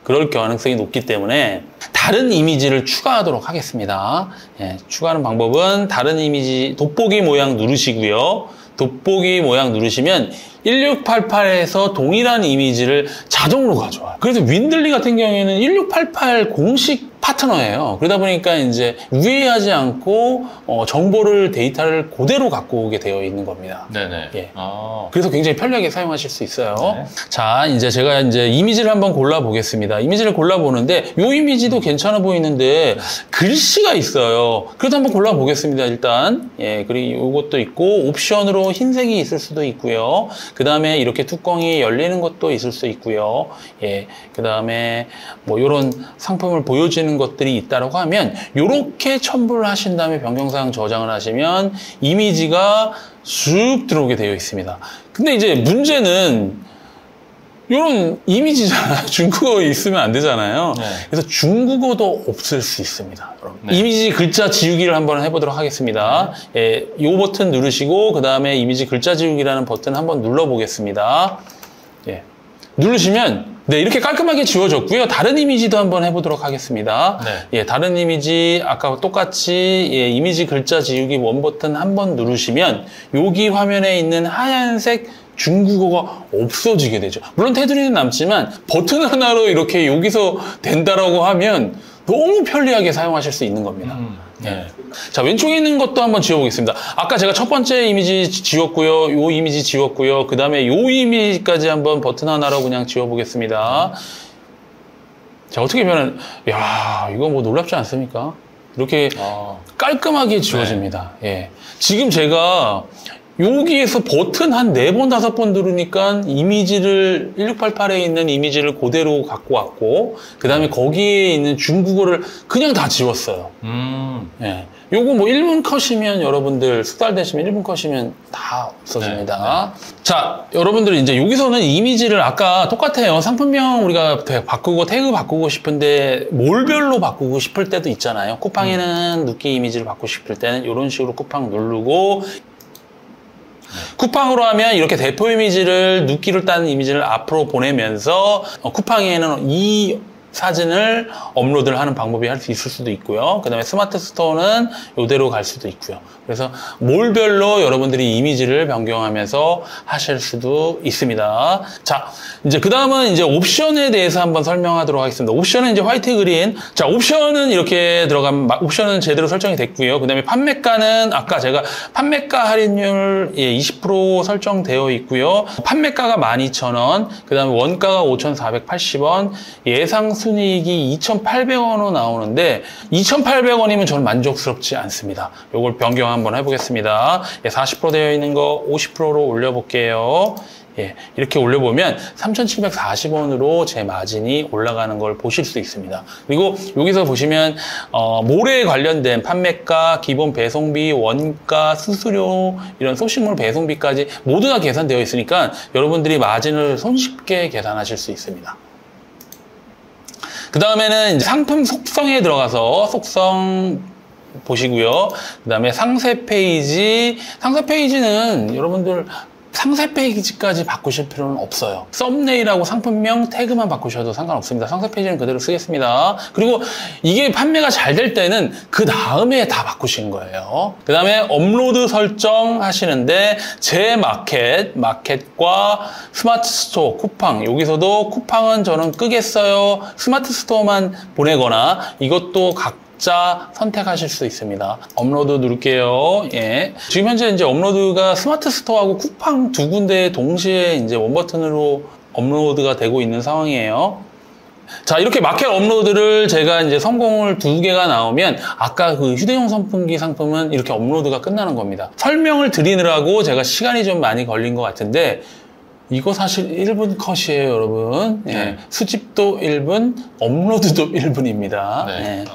그럴 가능성이 높기 때문에 다른 이미지를 추가하도록 하겠습니다. 예, 추가하는 방법은 다른 이미지 돋보기 모양 누르시고요. 돋보기 모양 누르시면 1688에서 동일한 이미지를 자동으로 가져와요. 그래서 윈들리 같은 경우에는 1688 공식 파트너예요. 그러다 보니까 이제 우회하지 않고 정보를, 데이터를 그대로 갖고 오게 되어 있는 겁니다. 네네. 예. 아. 그래서 굉장히 편리하게 사용하실 수 있어요. 네. 자, 이제 제가 이제 이미지를 한번 골라 보겠습니다. 이미지를 골라 보는데 이 이미지도 괜찮아 보이는데 글씨가 있어요. 그래도 한번 골라 보겠습니다. 일단 예, 그리고 이것도 있고 옵션으로 흰색이 있을 수도 있고요. 그 다음에 이렇게 뚜껑이 열리는 것도 있을 수 있고요. 예, 그 다음에 뭐 이런 상품을 보여주는 것들이 있다고 하면 이렇게 첨부를 하신 다음에 변경사항 저장을 하시면 이미지가 쑥 들어오게 되어 있습니다. 근데 이제 문제는 이런 이미지잖아. 중국어 있으면 안 되잖아요. 네. 그래서 중국어도 없을 수 있습니다. 네. 이미지 글자 지우기를 한번 해보도록 하겠습니다. 예, 이 버튼 누르시고 그 다음에 이미지 글자 지우기라는 버튼 한번 눌러보겠습니다. 예, 누르시면 네, 이렇게 깔끔하게 지워졌고요. 다른 이미지도 한번 해보도록 하겠습니다. 네. 예, 다른 이미지 아까 똑같이 예, 이미지 글자 지우기 원 버튼 한번 누르시면 여기 화면에 있는 하얀색 중국어가 없어지게 되죠. 물론 테두리는 남지만 버튼 하나로 이렇게 여기서 된다라고 하면 너무 편리하게 사용하실 수 있는 겁니다. 예. 자, 왼쪽에 있는 것도 한번 지워보겠습니다. 아까 제가 첫 번째 이미지 지웠고요. 요 이미지 지웠고요. 그 다음에 요 이미지까지 한번 버튼 하나로 그냥 지워보겠습니다. 자, 어떻게 보면, 야, 이거 뭐 놀랍지 않습니까? 이렇게 깔끔하게 지워집니다. 예. 지금 제가 여기에서 버튼 한 4번, 5번 누르니까 이미지를 1688에 있는 이미지를 그대로 갖고 왔고 그 다음에 거기에 있는 중국어를 그냥 다 지웠어요. 예. 요거 뭐 1분 컷이면 여러분들 숙달되시면 1분 컷이면 다 없어집니다. 네. 자, 여러분들 이제 여기서는 이미지를 아까 똑같아요. 상품명 우리가 바꾸고 태그 바꾸고 싶은데 몰별로 바꾸고 싶을 때도 있잖아요. 쿠팡에는 눕기 이미지를 바꾸고 싶을 때는 이런 식으로 쿠팡 누르고 쿠팡으로 하면 이렇게 대표 이미지를 눕기를 딴 이미지를 앞으로 보내면서 쿠팡에는 이 사진을 업로드를 하는 방법이 할 수 있을 수도 있고요. 그 다음에 스마트 스토어는 이대로 갈 수도 있고요. 그래서 몰별로 여러분들이 이미지를 변경하면서 하실 수도 있습니다. 자, 이제 그 다음은 이제 옵션에 대해서 한번 설명하도록 하겠습니다. 옵션은 이제 화이트 그린. 자, 옵션은 이렇게 들어가면 옵션은 제대로 설정이 됐고요. 그 다음에 판매가는 아까 제가 판매가 할인율 20% 설정되어 있고요. 판매가가 12,000원, 그 다음에 원가가 5,480원, 예상 순이익이 2,800원으로 나오는데 2,800원이면 저는 만족스럽지 않습니다. 이걸 변경 한번 해보겠습니다. 40% 되어 있는 거 50%로 올려볼게요. 예, 이렇게 올려보면 3,740원으로 제 마진이 올라가는 걸 보실 수 있습니다. 그리고 여기서 보시면 몰에 관련된 판매가, 기본 배송비, 원가, 수수료, 이런 소식물 배송비까지 모두 다 계산되어 있으니까 여러분들이 마진을 손쉽게 계산하실 수 있습니다. 그 다음에는 상품 속성에 들어가서 속성 보시고요. 그 다음에 상세 페이지. 상세 페이지는 여러분들 상세 페이지까지 바꾸실 필요는 없어요. 썸네일하고 상품명 태그만 바꾸셔도 상관없습니다. 상세 페이지는 그대로 쓰겠습니다. 그리고 이게 판매가 잘 될 때는 그 다음에 다 바꾸시는 거예요. 그 다음에 업로드 설정 하시는데 제 마켓과 스마트 스토어, 쿠팡. 여기서도 쿠팡은 저는 끄겠어요. 스마트 스토어만 보내거나 이것도 선택하실 수 있습니다. 업로드 누를게요. 예. 지금 현재 이제 업로드가 스마트 스토어하고 쿠팡 두 군데 동시에 이제 원 버튼으로 업로드가 되고 있는 상황이에요. 자, 이렇게 마켓 업로드를 제가 이제 성공을 2개가 나오면 아까 그 휴대용 선풍기 상품은 이렇게 업로드가 끝나는 겁니다. 설명을 드리느라고 제가 시간이 좀 많이 걸린 것 같은데 이거 사실 1분 컷이에요, 여러분. 예. 네. 수집도 1분, 업로드도 1분입니다. 네. 예.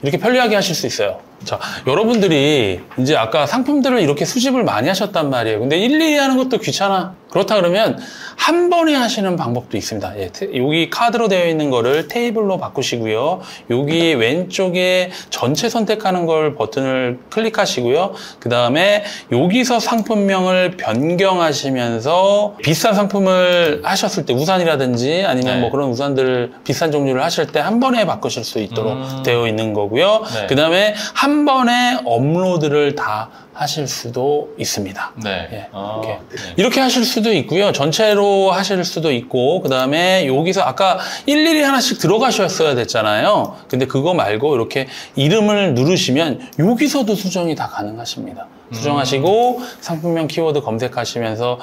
이렇게 편리하게 하실 수 있어요. 자, 여러분들이 이제 아까 상품들을 이렇게 수집을 많이 하셨단 말이에요. 근데 일일이 하는 것도 귀찮아. 그렇다 그러면 한 번에 하시는 방법도 있습니다. 예, 여기 카드로 되어 있는 거를 테이블로 바꾸시고요. 여기 왼쪽에 전체 선택하는 걸 버튼을 클릭하시고요. 그 다음에 여기서 상품명을 변경하시면서 비싼 상품을 하셨을 때 우산이라든지 아니면 네. 뭐 그런 우산들 비싼 종류를 하실 때 한 번에 바꾸실 수 있도록 되어 있는 거고요. 네. 그 다음에 한 번에 업로드를 다 하실 수도 있습니다. 네. 예, 네. 이렇게 하실 수도 있고요. 전체로 하실 수도 있고, 그 다음에 여기서 아까 일일이 하나씩 들어가셨어야 됐잖아요. 근데 그거 말고 이렇게 이름을 누르시면 여기서도 수정이 다 가능하십니다. 수정하시고 상품명 키워드 검색하시면서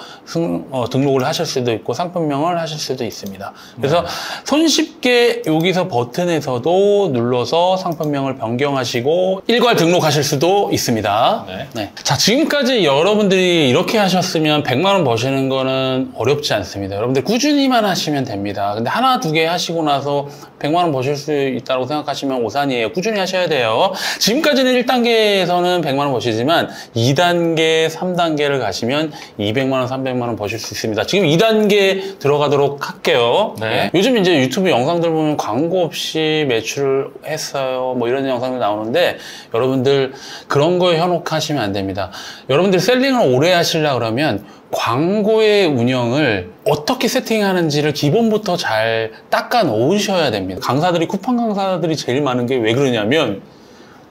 등록을 하실 수도 있고 상품명을 하실 수도 있습니다. 그래서 손쉽게 여기서 버튼에서도 눌러서 상품명을 변경하시고 일괄 등록하실 수도 있습니다. 네. 네. 자, 지금까지 여러분들이 이렇게 하셨으면 100만 원 버시는 거는 어렵지 않습니다. 여러분들 꾸준히만 하시면 됩니다. 근데 하나, 두 개 하시고 나서 100만 원 버실 수 있다고 생각하시면 오산이에요. 꾸준히 하셔야 돼요. 지금까지는 1단계에서는 100만 원 버시지만 2단계, 3단계를 가시면 200만 원, 300만 원 버실 수 있습니다. 지금 2단계 들어가도록 할게요. 네. 요즘 이제 유튜브 영상들 보면 광고 없이 매출을 했어요. 뭐 이런 영상들 나오는데 여러분들 그런 거에 현혹하시면 안 됩니다. 여러분들 셀링을 오래 하시려고 그러면 광고의 운영을 어떻게 세팅하는지를 기본부터 잘 닦아 놓으셔야 됩니다. 강사들이, 쿠팡 강사들이 제일 많은 게 왜 그러냐면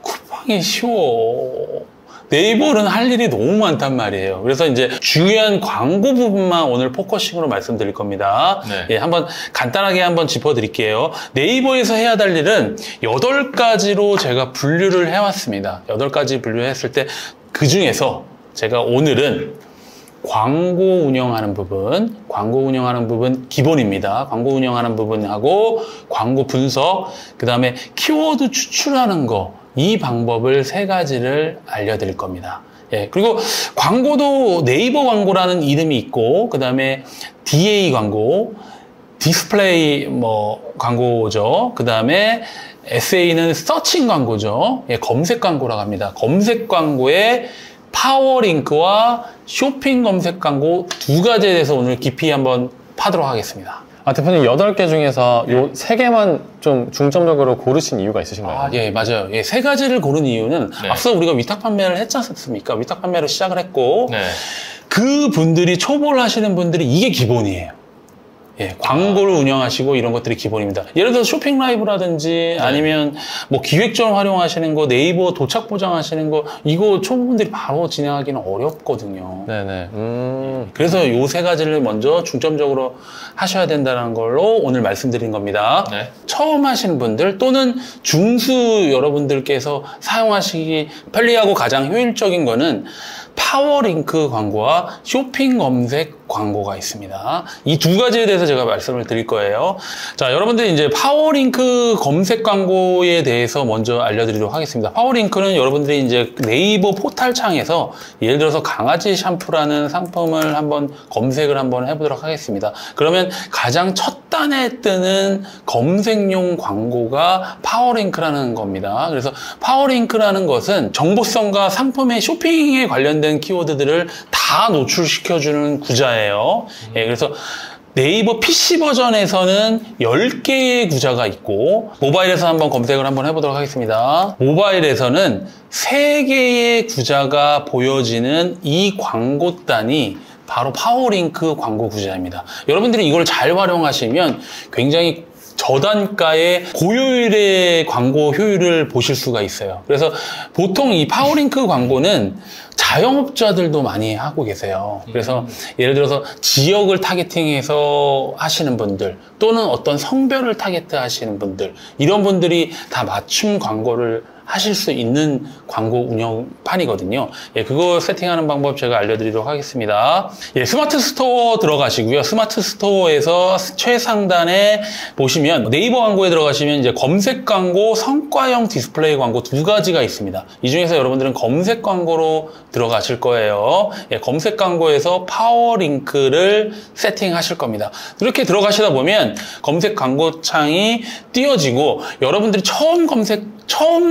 쿠팡이 쉬워. 네이버는 할 일이 너무 많단 말이에요. 그래서 이제 중요한 광고 부분만 오늘 포커싱으로 말씀드릴 겁니다. 네. 예, 한번 간단하게 한번 짚어드릴게요. 네이버에서 해야 될 일은 8가지로 제가 분류를 해왔습니다. 8가지 분류했을 때 그 중에서 제가 오늘은 광고 운영하는 부분 기본입니다. 광고 운영하는 부분하고 광고 분석, 그 다음에 키워드 추출하는 거, 이 방법을 3가지를 알려드릴 겁니다. 예, 그리고 광고도 네이버 광고라는 이름이 있고, 그 다음에 DA 광고, 디스플레이 광고죠. 그 다음에 SA는 서칭 광고죠. 예, 검색 광고라고 합니다. 검색 광고에 파워링크와 쇼핑 검색 광고 2가지에 대해서 오늘 깊이 한번 파도록 하겠습니다. 대표님 8개 중에서 요 3개만 좀 중점적으로 고르신 이유가 있으신가요? 예, 맞아요. 예, 3가지를 고른 이유는 네. 앞서 우리가 위탁 판매를 했지 않습니까? 위탁 판매를 시작을 했고 네. 그 분들이 초보를 하시는 분들이 이게 기본이에요. 예, 광고를 운영하시고 이런 것들이 기본입니다. 예를 들어서 쇼핑 라이브라든지 아니면 뭐 기획전 활용하시는 거, 네이버 도착 보장하시는 거, 이거 초보분들이 바로 진행하기는 어렵거든요. 네네. 그래서 요 세 가지를 먼저 중점적으로 하셔야 된다는 걸로 오늘 말씀드린 겁니다. 네. 처음 하시는 분들 또는 중수 여러분들께서 사용하시기 편리하고 가장 효율적인 거는 파워링크 광고와 쇼핑 검색 광고가 있습니다. 이 두 가지에 대해서 제가 말씀을 드릴 거예요. 자, 여러분들이 이제 파워링크 검색 광고에 대해서 먼저 알려드리도록 하겠습니다. 파워링크는 여러분들이 이제 네이버 포탈 창에서 예를 들어서 강아지 샴푸라는 상품을 한번 검색을 한번 해보도록 하겠습니다. 그러면 가장 첫 단에 뜨는 검색용 광고가 파워링크라는 겁니다. 그래서 파워링크라는 것은 정보성과 상품의 쇼핑에 관련된 키워드들을 다 노출시켜주는 구자예요. 예, 그래서 네이버 PC 버전에서는 10개의 구자가 있고 모바일에서 한번 검색을 한번 해보도록 하겠습니다. 모바일에서는 3개의 구자가 보여지는 이 광고단이 바로 파워링크 광고 구자입니다. 여러분들이 이걸 잘 활용하시면 굉장히 저단가의 고효율의 광고 효율을 보실 수가 있어요. 그래서 보통 이 파워링크 광고는 자영업자들도 많이 하고 계세요. 그래서 예를 들어서 지역을 타겟팅해서 하시는 분들 또는 어떤 성별을 타겟트 하시는 분들, 이런 분들이 다 맞춤 광고를 하실 수 있는 광고 운영판이거든요. 예, 그거 세팅하는 방법 제가 알려드리도록 하겠습니다. 예, 스마트 스토어 들어가시고요. 스마트 스토어에서 최상단에 보시면 네이버 광고에 들어가시면 이제 검색 광고, 성과형 디스플레이 광고 두 가지가 있습니다. 이 중에서 여러분들은 검색 광고로 들어가실 거예요. 예, 검색 광고에서 파워링크를 세팅하실 겁니다. 이렇게 들어가시다 보면 검색 광고 창이 띄어지고 여러분들이 처음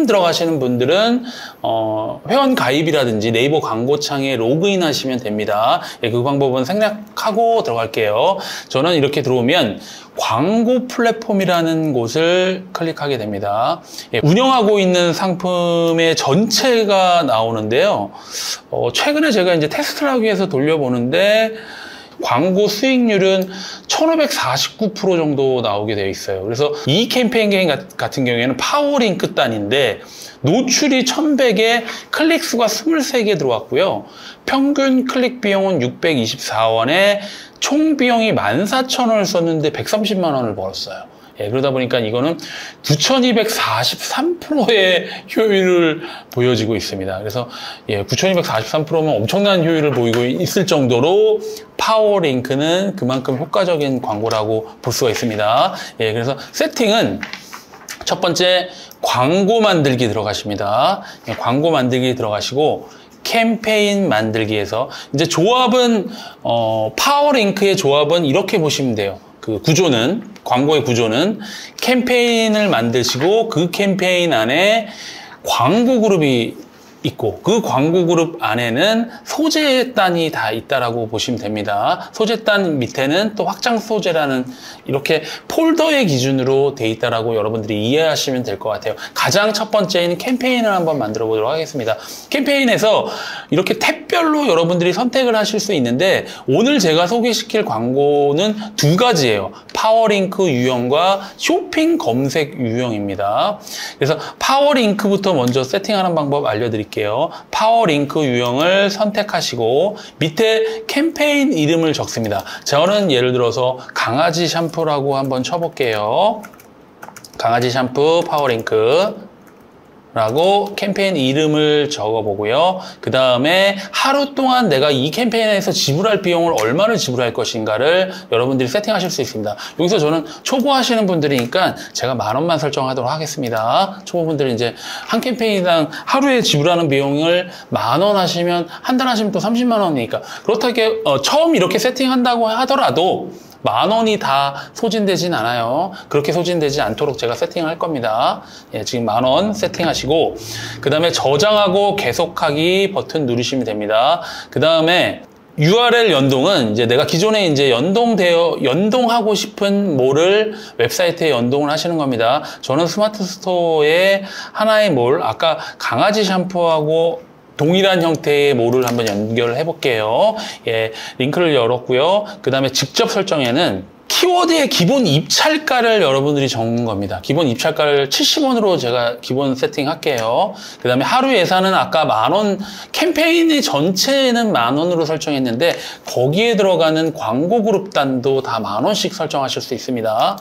들어가시는 분들은 회원 가입이라든지 네이버 광고창에 로그인 하시면 됩니다. 예, 그 방법은 생략하고 들어갈게요. 저는 이렇게 들어오면 광고 플랫폼이라는 곳을 클릭하게 됩니다. 예, 운영하고 있는 상품의 전체가 나오는데요. 최근에 제가 이제 테스트를 하기 위해서 돌려보는데 광고 수익률은 1549% 정도 나오게 되어 있어요. 그래서 이 캠페인 같은 경우에는 파워링크 단인데 노출이 1100에 클릭 수가 23개 들어왔고요. 평균 클릭 비용은 624원에 총 비용이 14,000원을 썼는데 130만 원을 벌었어요. 예, 그러다 보니까 이거는 9243%의 효율을 보여지고 있습니다. 그래서 예, 9243%면 엄청난 효율을 보이고 있을 정도로 파워링크는 그만큼 효과적인 광고라고 볼 수가 있습니다. 예, 그래서 세팅은 첫 번째 광고 만들기 들어가십니다. 예, 광고 만들기 들어가시고 캠페인 만들기에서 이제 조합은 파워링크의 조합은 이렇게 보시면 돼요. 그 구조는, 광고의 구조는 캠페인을 만드시고 그 캠페인 안에 광고 그룹이 있고 그 광고 그룹 안에는 소재단이 다 있다라고 보시면 됩니다. 소재단 밑에는 또 확장 소재라는 이렇게 폴더의 기준으로 돼 있다라고 여러분들이 이해하시면 될 것 같아요. 가장 첫 번째인 캠페인을 한번 만들어 보도록 하겠습니다. 캠페인에서 이렇게 탭별로 여러분들이 선택을 하실 수 있는데 오늘 제가 소개시킬 광고는 두 가지예요. 파워링크 유형과 쇼핑 검색 유형입니다. 그래서 파워링크부터 먼저 세팅하는 방법 알려드릴게요. 파워링크 유형을 선택하시고 밑에 캠페인 이름을 적습니다. 저는 예를 들어서 강아지 샴푸라고 한번 쳐볼게요. 강아지 샴푸 파워링크 라고 캠페인 이름을 적어보고요. 그 다음에 하루 동안 내가 이 캠페인에서 지불할 비용을 얼마를 지불할 것인가를 여러분들이 세팅하실 수 있습니다. 여기서 저는 초보 하시는 분들이니까 제가 10,000원만 설정하도록 하겠습니다. 초보분들은 이제 한 캠페인당 하루에 지불하는 비용을 10,000원 하시면 한 달 하시면 또 30만 원이니까 그렇다게 처음 이렇게 세팅한다고 하더라도 10,000원이 다 소진되진 않아요. 그렇게 소진되지 않도록 제가 세팅할 겁니다. 예, 지금 10,000원 세팅하시고 그 다음에 저장하고 계속하기 버튼 누르시면 됩니다. 그 다음에 URL 연동은 이제 내가 기존에 이제 연동하고 싶은 몰을 웹사이트에 연동을 하시는 겁니다. 저는 스마트 스토어에 하나의 몰, 아까 강아지 샴푸하고 동일한 형태의 몰을 한번 연결을 해볼게요. 예, 링크를 열었고요. 그 다음에 직접 설정에는 키워드의 기본 입찰가를 여러분들이 적는 겁니다. 기본 입찰가를 70원으로 제가 기본 세팅할게요. 그 다음에 하루 예산은 아까 10,000원, 캠페인의 전체는 10,000원으로 설정했는데 거기에 들어가는 광고 그룹단도 다 10,000원씩 설정하실 수 있습니다.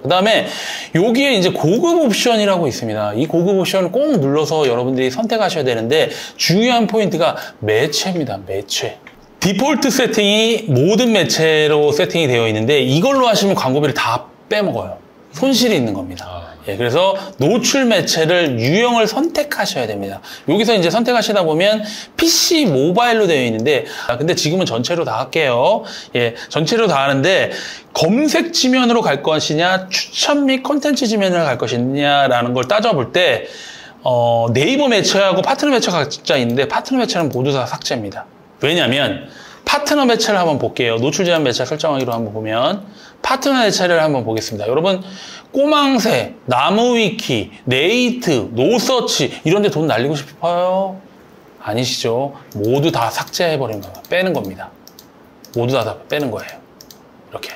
그 다음에 여기에 이제 고급 옵션이라고 있습니다. 이 고급 옵션을 꼭 눌러서 여러분들이 선택하셔야 되는데 중요한 포인트가 매체입니다. 매체. 디폴트 세팅이 모든 매체로 세팅이 되어 있는데 이걸로 하시면 광고비를 다 빼먹어요. 손실이 있는 겁니다. 예, 그래서 노출 매체를 유형을 선택하셔야 됩니다. 여기서 이제 선택하시다 보면 PC 모바일로 되어 있는데 근데 지금은 전체로 다 할게요. 예, 전체로 다 하는데 검색 지면으로 갈 것이냐 추천 및 콘텐츠 지면으로 갈 것이냐라는 걸 따져볼 때 네이버 매체하고 파트너 매체가 각자 있는데 파트너 매체는 모두 다 삭제입니다. 왜냐하면 파트너 매체를 한번 볼게요. 노출 제한 매체 설정하기로 한번 보면 파트너 매체를 한번 보겠습니다. 여러분 꼬망새, 나무위키, 네이트, 노서치 이런 데 돈 날리고 싶어요? 아니시죠? 모두 다 삭제해버린 거예요. 빼는 겁니다. 모두 다 빼는 거예요. 이렇게.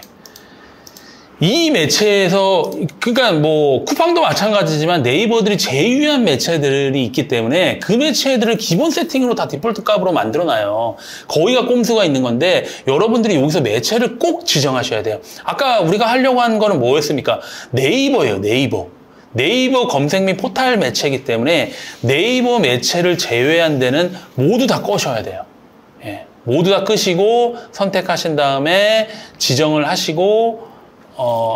이 매체에서 그러니까 뭐 쿠팡도 마찬가지지만 네이버들이 제휴한 매체들이 있기 때문에 그 매체들을 기본 세팅으로 다 디폴트 값으로 만들어놔요. 거기가 꼼수가 있는 건데 여러분들이 여기서 매체를 꼭 지정하셔야 돼요. 아까 우리가 하려고 하는 거는 뭐였습니까? 네이버예요. 네이버 검색 및 포탈 매체이기 때문에 네이버 매체를 제외한 데는 모두 다 꺼셔야 돼요. 예, 모두 다 끄시고 선택하신 다음에 지정을 하시고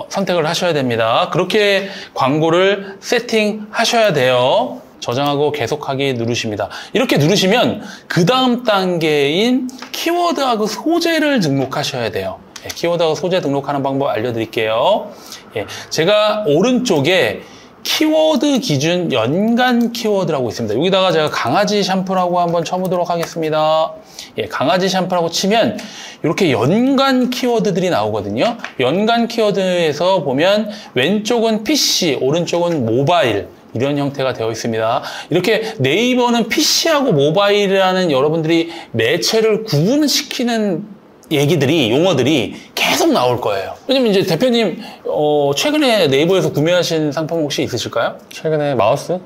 선택을 하셔야 됩니다. 그렇게 광고를 세팅하셔야 돼요. 저장하고 계속하기 누르십니다. 이렇게 누르시면 그 다음 단계인 키워드하고 소재를 등록하셔야 돼요. 예, 키워드하고 소재 등록하는 방법 알려드릴게요. 예, 제가 오른쪽에 키워드 기준 연간 키워드라고 있습니다. 여기다가 제가 강아지 샴푸라고 한번 쳐보도록 하겠습니다. 예, 강아지 샴푸라고 치면 이렇게 연간 키워드들이 나오거든요. 연간 키워드에서 보면 왼쪽은 PC, 오른쪽은 모바일 이런 형태가 되어 있습니다. 이렇게 네이버는 PC하고 모바일이라는 여러분들이 매체를 구분시키는 얘기들이, 용어들이 계속 나올 거예요. 왜냐면 이제 대표님, 최근에 네이버에서 구매하신 상품 혹시 있으실까요? 최근에 마우스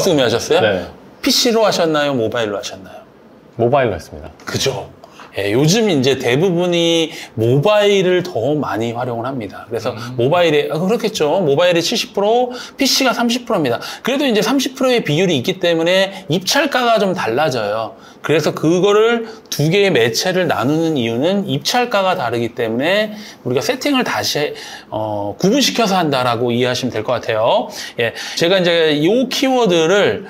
구매하셨어요? 네. PC로 하셨나요? 모바일로 하셨나요? 모바일로 했습니다. 그죠. 예, 요즘 이제 대부분이 모바일을 더 많이 활용을 합니다. 그래서 모바일에, 그렇겠죠. 모바일이 70%, PC가 30%입니다. 그래도 이제 30%의 비율이 있기 때문에 입찰가가 좀 달라져요. 그래서 그거를 두 개의 매체를 나누는 이유는 입찰가가 다르기 때문에 우리가 세팅을 다시, 구분시켜서 한다라고 이해하시면 될 것 같아요. 예, 제가 이제 이 키워드를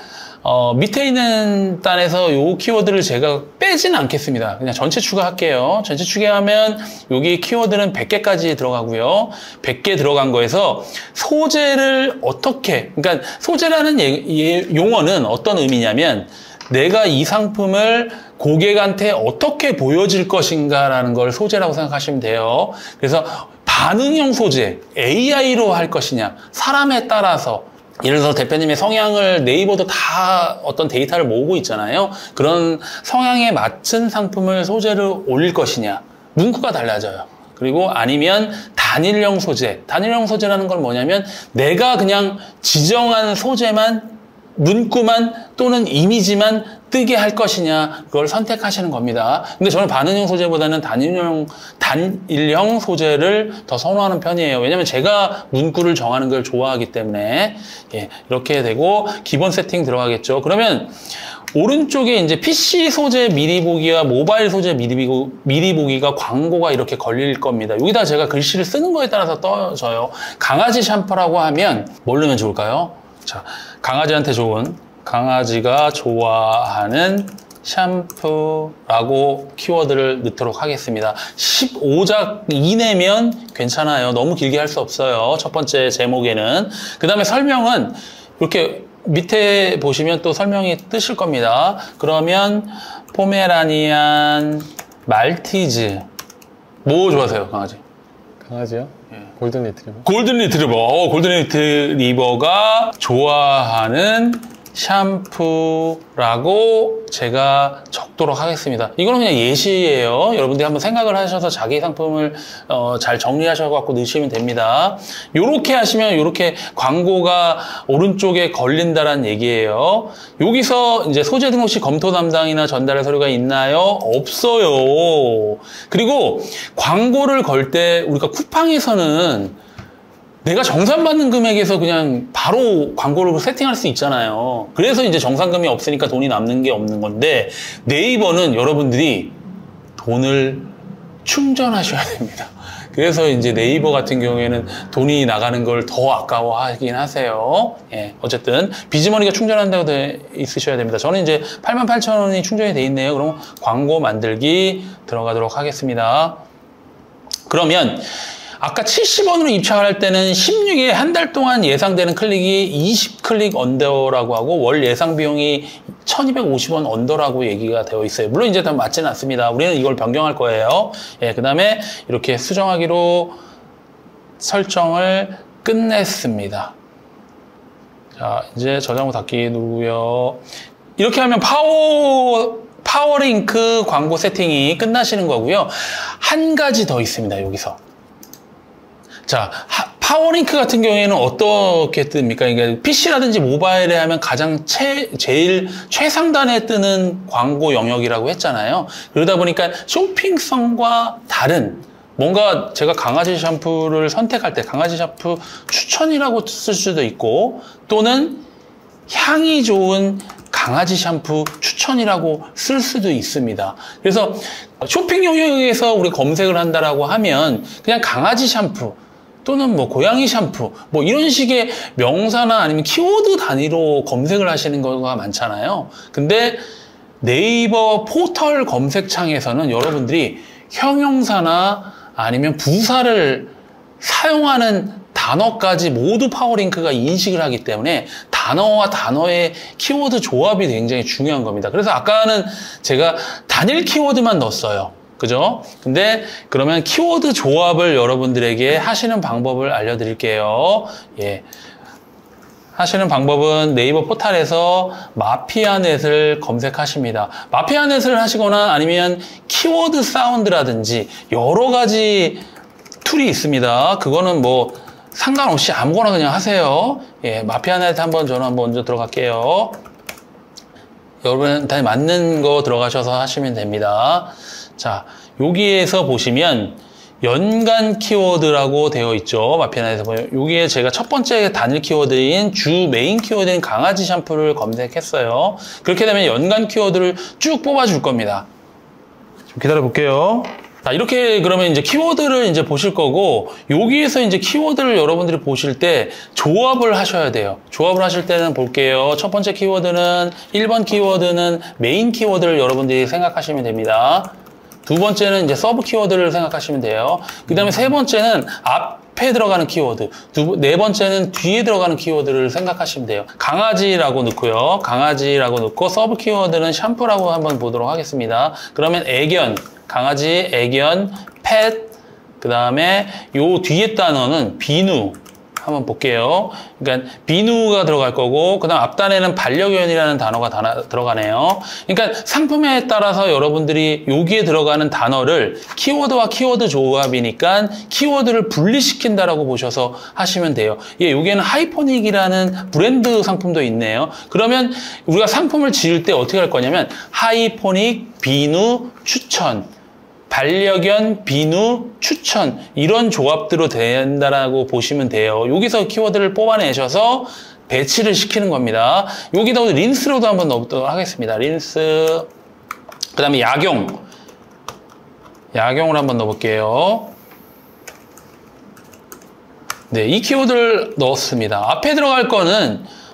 밑에 있는 단에서 이 키워드를 제가 빼지는 않겠습니다. 그냥 전체 추가할게요. 전체 추가하면 여기 키워드는 100개까지 들어가고요. 100개 들어간 거에서 소재를 어떻게, 그러니까 소재라는 용어는 어떤 의미냐면 내가 이 상품을 고객한테 어떻게 보여질 것인가라는 걸 소재라고 생각하시면 돼요. 그래서 반응형 소재, AI로 할 것이냐, 사람에 따라서 예를 들어서 대표님의 성향을 네이버도 다 어떤 데이터를 모으고 있잖아요. 그런 성향에 맞춘 상품을 소재를 올릴 것이냐. 문구가 달라져요. 그리고 아니면 단일형 소재. 단일형 소재라는 건 뭐냐면 내가 그냥 지정한 소재만 문구만 또는 이미지만 뜨게 할 것이냐 그걸 선택하시는 겁니다. 근데 저는 반응형 소재보다는 단일형 소재를 더 선호하는 편이에요. 왜냐면 제가 문구를 정하는 걸 좋아하기 때문에. 예, 이렇게 되고 기본 세팅 들어가겠죠. 그러면 오른쪽에 이제 PC 소재 미리 보기와 모바일 소재 미리 보기가 광고가 이렇게 걸릴 겁니다. 여기다 제가 글씨를 쓰는 거에 따라서 떠져요. 강아지 샴푸라고 하면 뭘 넣으면 좋을까요? 자, 강아지한테 좋은, 강아지가 좋아하는 샴푸라고 키워드를 넣도록 하겠습니다. 15작 이내면 괜찮아요. 너무 길게 할 수 없어요. 첫 번째 제목에는. 그 다음에 설명은 이렇게 밑에 보시면 또 설명이 뜨실 겁니다. 그러면 포메라니안, 말티즈 뭐 좋아하세요, 강아지? 강아지요? 골든 리트리버. 골든 리트리버. 골든 리트리버가 좋아하는 샴푸라고 제가 적도록 하겠습니다. 이거는 그냥 예시예요. 여러분들이 한번 생각을 하셔서 자기 상품을 잘 정리하셔서 넣으시면 됩니다. 요렇게 하시면 요렇게 광고가 오른쪽에 걸린다는 얘기예요. 여기서 이제 소재 등록 시 검토 담당이나 전달할 서류가 있나요? 없어요. 그리고 광고를 걸 때 우리가 쿠팡에서는 내가 정산받는 금액에서 그냥 바로 광고를 세팅할 수 있잖아요. 그래서 이제 정산금이 없으니까 돈이 남는 게 없는 건데, 네이버는 여러분들이 돈을 충전하셔야 됩니다. 그래서 이제 네이버 같은 경우에는 돈이 나가는 걸 더 아까워하긴 하세요. 예, 어쨌든 비즈머니가 충전한다고 돼 있으셔야 됩니다. 저는 이제 88,000원이 충전이 돼 있네요. 그럼 광고 만들기 들어가도록 하겠습니다. 그러면 아까 70원으로 입찰할 때는 16에 한 달 동안 예상되는 클릭이 20클릭 언더라고 하고 월 예상 비용이 1250원 언더라고 얘기가 되어 있어요. 물론 이제 다 맞지는 않습니다. 우리는 이걸 변경할 거예요. 예, 그 다음에 이렇게 수정하기로 설정을 끝냈습니다. 자, 이제 저장 후 닫기 누르고요. 이렇게 하면 파워링크 광고 세팅이 끝나시는 거고요. 한 가지 더 있습니다, 여기서. 자, 파워링크 같은 경우에는 어떻게 뜹니까? 그러니까 PC라든지 모바일에 하면 가장 제일 최상단에 뜨는 광고 영역이라고 했잖아요. 그러다 보니까 쇼핑성과 다른 뭔가 제가 강아지 샴푸를 선택할 때 강아지 샴푸 추천이라고 쓸 수도 있고, 또는 향이 좋은 강아지 샴푸 추천이라고 쓸 수도 있습니다. 그래서 쇼핑 영역에서 우리 검색을 한다라고 하면 그냥 강아지 샴푸 또는 뭐 고양이 샴푸 뭐 이런 식의 명사나 아니면 키워드 단위로 검색을 하시는 경우가 많잖아요. 근데 네이버 포털 검색창에서는 여러분들이 형용사나 아니면 부사를 사용하는 단어까지 모두 파워링크가 인식을 하기 때문에 단어와 단어의 키워드 조합이 굉장히 중요한 겁니다. 그래서 아까는 제가 단일 키워드만 넣었어요. 그죠? 근데 그러면 키워드 조합을 여러분들에게 하시는 방법을 알려드릴게요. 예. 하시는 방법은 네이버 포털에서 마피아넷을 검색하십니다. 마피아넷을 하시거나 아니면 키워드 사운드라든지 여러 가지 툴이 있습니다. 그거는 뭐 상관없이 아무거나 그냥 하세요. 예, 마피아넷 저는 한번 먼저 들어갈게요. 여러분한테 맞는 거 들어가셔서 하시면 됩니다. 자, 여기에서 보시면 연간 키워드라고 되어 있죠. 마피아넷에서 보면 여기에 제가 첫 번째 단일 키워드인 주 메인 키워드인 강아지 샴푸를 검색했어요. 그렇게 되면 연간 키워드를 쭉 뽑아줄 겁니다. 좀 기다려 볼게요. 자, 이렇게 그러면 이제 키워드를 이제 보실 거고, 여기에서 이제 키워드를 여러분들이 보실 때 조합을 하셔야 돼요. 조합을 하실 때는 볼게요. 첫 번째 키워드는 1번 키워드는 메인 키워드를 여러분들이 생각하시면 됩니다. 두 번째는 이제 서브 키워드를 생각하시면 돼요. 그 다음에 세 번째는 앞에 들어가는 키워드, 네 번째는 뒤에 들어가는 키워드를 생각하시면 돼요. 강아지라고 넣고요. 강아지라고 넣고 서브 키워드는 샴푸라고 한번 보도록 하겠습니다. 그러면 애견, 강아지, 애견, 펫, 그 다음에 요 뒤에 단어는 비누 한번 볼게요. 그러니까 비누가 들어갈 거고, 그 다음 앞단에는 반려견이라는 단어가 들어가네요. 그러니까 상품에 따라서 여러분들이 여기에 들어가는 단어를 키워드와 키워드 조합이니까 키워드를 분리시킨다라고 보셔서 하시면 돼요. 예, 여기에는 하이포닉이라는 브랜드 상품도 있네요. 그러면 우리가 상품을 지을 때 어떻게 할 거냐면 하이포닉 비누 추천, 반려견, 비누, 추천, 이런 조합대로 된다라고 보시면 돼요. 여기서 키워드를 뽑아내셔서 배치를 시키는 겁니다. 여기다 린스로도 한번 넣어보도록 하겠습니다. 린스, 그 다음에 약용을 한번 넣어볼게요. 네, 이 키워드를 넣었습니다. 앞에 들어갈 거는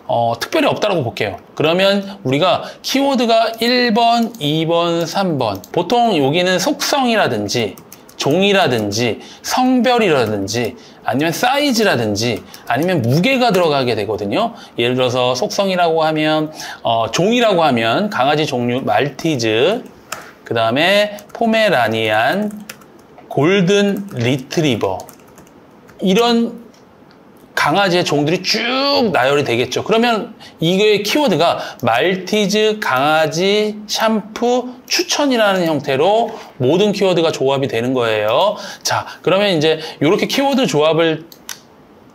특별히 없다라고 볼게요. 그러면 우리가 키워드가 1번, 2번, 3번. 보통 여기는 속성이라든지 종이라든지 성별이라든지 아니면 사이즈라든지 아니면 무게가 들어가게 되거든요. 예를 들어서 속성이라고 하면 종이라고 하면 강아지 종류 말티즈, 그 다음에 포메라니안, 골든 리트리버, 이런 강아지의 종들이 쭉 나열이 되겠죠. 그러면 이거의 키워드가 말티즈 강아지 샴푸 추천이라는 형태로 모든 키워드가 조합이 되는 거예요. 자, 그러면 이제 이렇게 키워드 조합을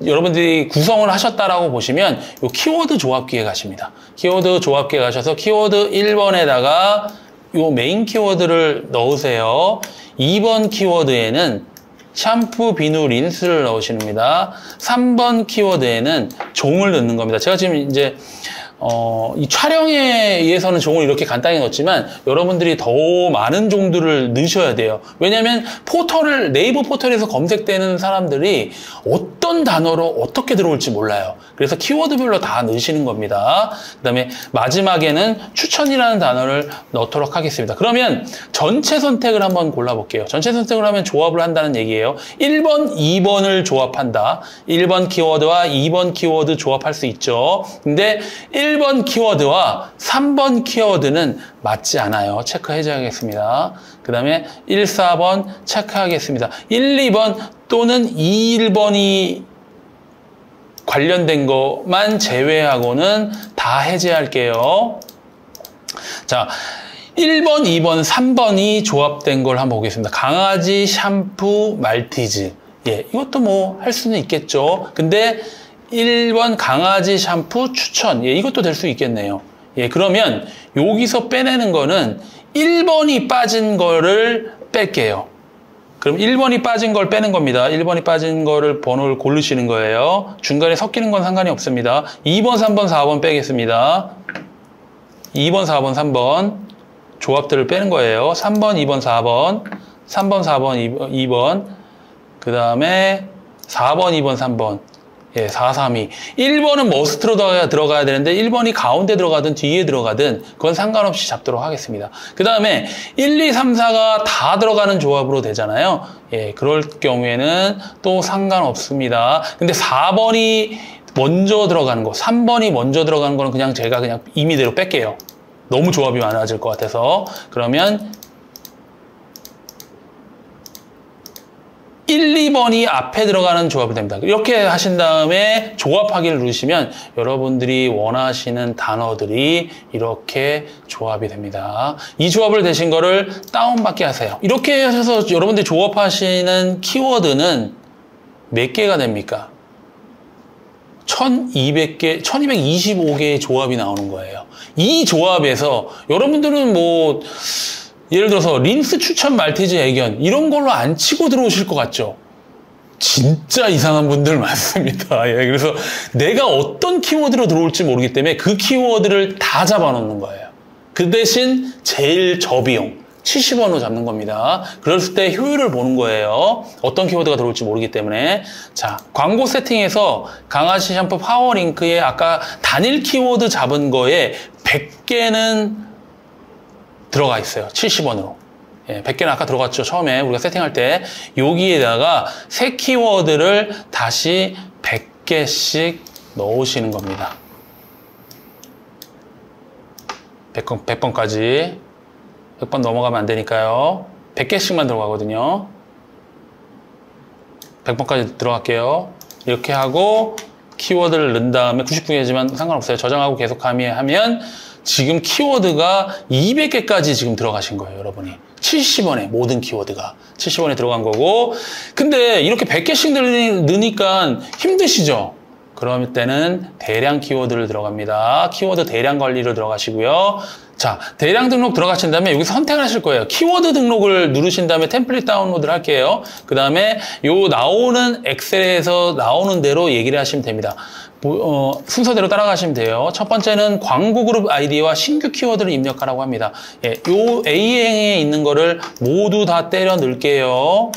여러분들이 구성을 하셨다라고 보시면 이 키워드 조합기에 가십니다. 키워드 조합기에 가셔서 키워드 1번에다가 이 메인 키워드를 넣으세요. 2번 키워드에는 샴푸, 비누, 린스를 넣으십니다. 3번 키워드에는 종을 넣는 겁니다. 제가 지금 이제 이 촬영에 의해서는 종을 이렇게 간단히 넣었지만 여러분들이 더 많은 종들을 넣으셔야 돼요. 왜냐하면 네이버 포털에서 검색되는 사람들이 어떤 단어로 어떻게 들어올지 몰라요. 그래서 키워드별로 다 넣으시는 겁니다. 그 다음에 마지막에는 추천이라는 단어를 넣도록 하겠습니다. 그러면 전체 선택을 한번 골라볼게요. 전체 선택을 하면 조합을 한다는 얘기예요. 1번, 2번을 조합한다. 1번 키워드와 2번 키워드 조합할 수 있죠. 근데 1번 키워드와 3번 키워드는 맞지 않아요. 체크해줘야겠습니다. 그 다음에 1, 4번 체크하겠습니다. 1, 2번 또는 1번이 관련된 것만 제외하고는 다 해제할게요. 자, 1번, 2번, 3번이 조합된 걸 한번 보겠습니다. 강아지 샴푸 말티즈. 예, 이것도 뭐 할 수는 있겠죠. 근데 1번 강아지 샴푸 추천. 예, 이것도 될 수 있겠네요. 예, 그러면 여기서 빼내는 거는 1번이 빠진 거를 뺄게요. 그럼 1번이 빠진 걸 빼는 겁니다. 1번이 빠진 거를 번호를 고르시는 거예요. 중간에 섞이는 건 상관이 없습니다. 2번, 3번, 4번 빼겠습니다. 2번, 4번, 3번 조합들을 빼는 거예요. 3번, 2번, 4번 3번, 4번, 2번 그 다음에 4번, 2번, 3번 예, 4, 3, 2. 1번은 머스트로 들어가야 되는데 1번이 가운데 들어가든 뒤에 들어가든 그건 상관없이 잡도록 하겠습니다. 그 다음에 1, 2, 3, 4가 다 들어가는 조합으로 되잖아요. 예, 그럴 경우에는 또 상관없습니다. 근데 4번이 먼저 들어가는 거, 3번이 먼저 들어가는 거는 그냥 제가 그냥 임의대로 뺄게요. 너무 조합이 많아질 것 같아서. 그러면 1, 2번이 앞에 들어가는 조합이 됩니다. 이렇게 하신 다음에 조합하기를 누르시면 여러분들이 원하시는 단어들이 이렇게 조합이 됩니다. 이 조합을 되신 거를 다운받게 하세요. 이렇게 하셔서 여러분들이 조합하시는 키워드는 몇 개가 됩니까? 1200개, 1225개의 조합이 나오는 거예요. 이 조합에서 여러분들은 뭐 예를 들어서 린스 추천 말티즈 애견 이런 걸로 안 치고 들어오실 것 같죠? 진짜 이상한 분들 많습니다. 예, 그래서 내가 어떤 키워드로 들어올지 모르기 때문에 그 키워드를 다 잡아놓는 거예요. 그 대신 제일 저비용 70원으로 잡는 겁니다. 그랬을 때 효율을 보는 거예요. 어떤 키워드가 들어올지 모르기 때문에. 자, 광고 세팅에서 강아지 샴푸 파워링크에 아까 단일 키워드 잡은 거에 100개는 들어가 있어요. 70원으로. 예, 100개는 아까 들어갔죠. 처음에 우리가 세팅할 때. 여기에다가 새 키워드를 다시 100개씩 넣으시는 겁니다. 100번까지. 100번 넘어가면 안 되니까요. 100개씩만 들어가거든요. 100번까지 들어갈게요. 이렇게 하고 키워드를 넣은 다음에 99개지만 상관없어요. 저장하고 계속 하면 지금 키워드가 200개까지 지금 들어가신 거예요, 여러분이. 70원에 모든 키워드가 70원에 들어간 거고. 근데 이렇게 100개씩 넣으니까 힘드시죠? 그럴 때는 대량 키워드를 들어갑니다. 키워드 대량 관리로 들어가시고요. 자, 대량 등록 들어가신 다음에 여기서 선택을 하실 거예요. 키워드 등록을 누르신 다음에 템플릿 다운로드를 할게요. 그 다음에 요 나오는 엑셀에서 나오는 대로 얘기를 하시면 됩니다. 순서대로 따라가시면 돼요. 첫 번째는 광고 그룹 아이디와 신규 키워드를 입력하라고 합니다. 예, 요 A행에 있는 거를 모두 다 때려 넣을게요.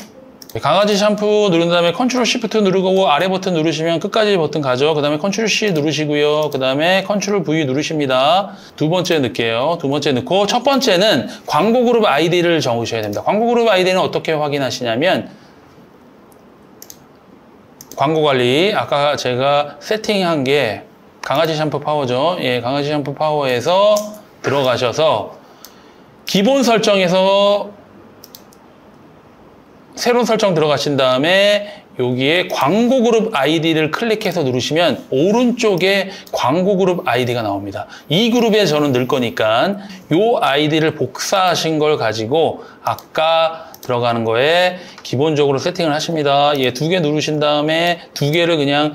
강아지 샴푸 누른 다음에 컨트롤 시프트 누르고 아래 버튼 누르시면 끝까지 버튼 가죠. 그 다음에 컨트롤 C 누르시고요. 그 다음에 컨트롤 V 누르십니다. 두 번째 넣을게요. 두 번째 넣고 첫 번째는 광고 그룹 아이디를 적으셔야 됩니다. 광고 그룹 아이디는 어떻게 확인하시냐면 광고 관리 아까 제가 세팅한 게 강아지 샴푸 파워죠. 예, 강아지 샴푸 파워에서 들어가셔서 기본 설정에서 새로운 설정 들어가신 다음에 여기에 광고 그룹 아이디를 클릭해서 누르시면 오른쪽에 광고 그룹 아이디가 나옵니다. 이 그룹에 저는 넣을 거니까 이 아이디를 복사하신 걸 가지고 아까 들어가는 거에 기본적으로 세팅을 하십니다. 예, 2개 누르신 다음에 2개를 그냥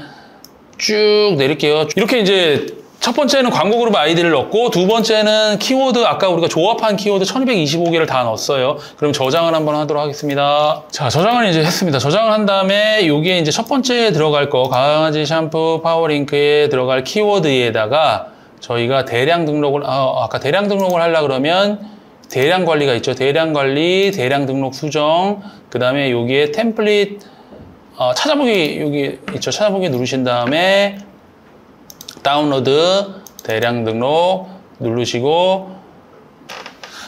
쭉 내릴게요. 이렇게 이제 첫 번째는 광고 그룹 아이디를 넣었고 두 번째는 키워드 아까 우리가 조합한 키워드 1225개를 다 넣었어요. 그럼 저장을 한번 하도록 하겠습니다. 자, 저장을 이제 했습니다. 저장을 한 다음에 여기에 이제 첫 번째 들어갈 거 강아지 샴푸 파워링크에 들어갈 키워드에다가 저희가 대량 등록을 아까 대량 등록을 하려고 그러면 대량 관리가 있죠. 대량 관리, 대량 등록 수정, 그 다음에 여기에 템플릿 찾아보기 여기 있죠. 찾아보기 누르신 다음에 다운로드, 대량 등록 누르시고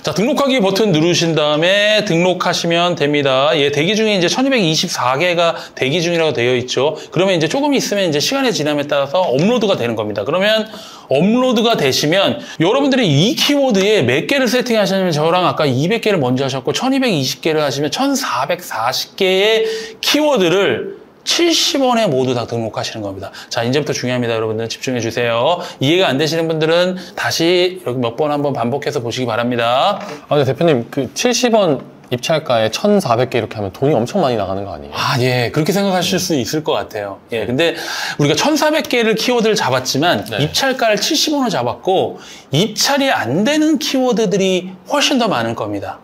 자, 등록하기 버튼 누르신 다음에 등록하시면 됩니다. 예, 대기 중에 이제 1224개가 대기 중이라고 되어 있죠. 그러면 이제 조금 있으면 이제 시간의 지남에 따라서 업로드가 되는 겁니다. 그러면 업로드가 되시면 여러분들이 이 키워드에 몇 개를 세팅하시냐면 저랑 아까 200개를 먼저 하셨고 1220개를 하시면 1440개의 키워드를 70원에 모두 다 등록하시는 겁니다. 자, 이제부터 중요합니다. 여러분들 집중해 주세요. 이해가 안 되시는 분들은 다시 이렇게 몇 번 한번 반복해서 보시기 바랍니다. 근데 대표님 그 70원 입찰가에 1,400개 이렇게 하면 돈이 엄청 많이 나가는 거 아니에요? 예. 그렇게 생각하실 수 있을 것 같아요. 예. 근데 우리가 1,400개를 키워드를 잡았지만 네. 입찰가를 70원을 잡았고 입찰이 안 되는 키워드들이 훨씬 더 많을 겁니다.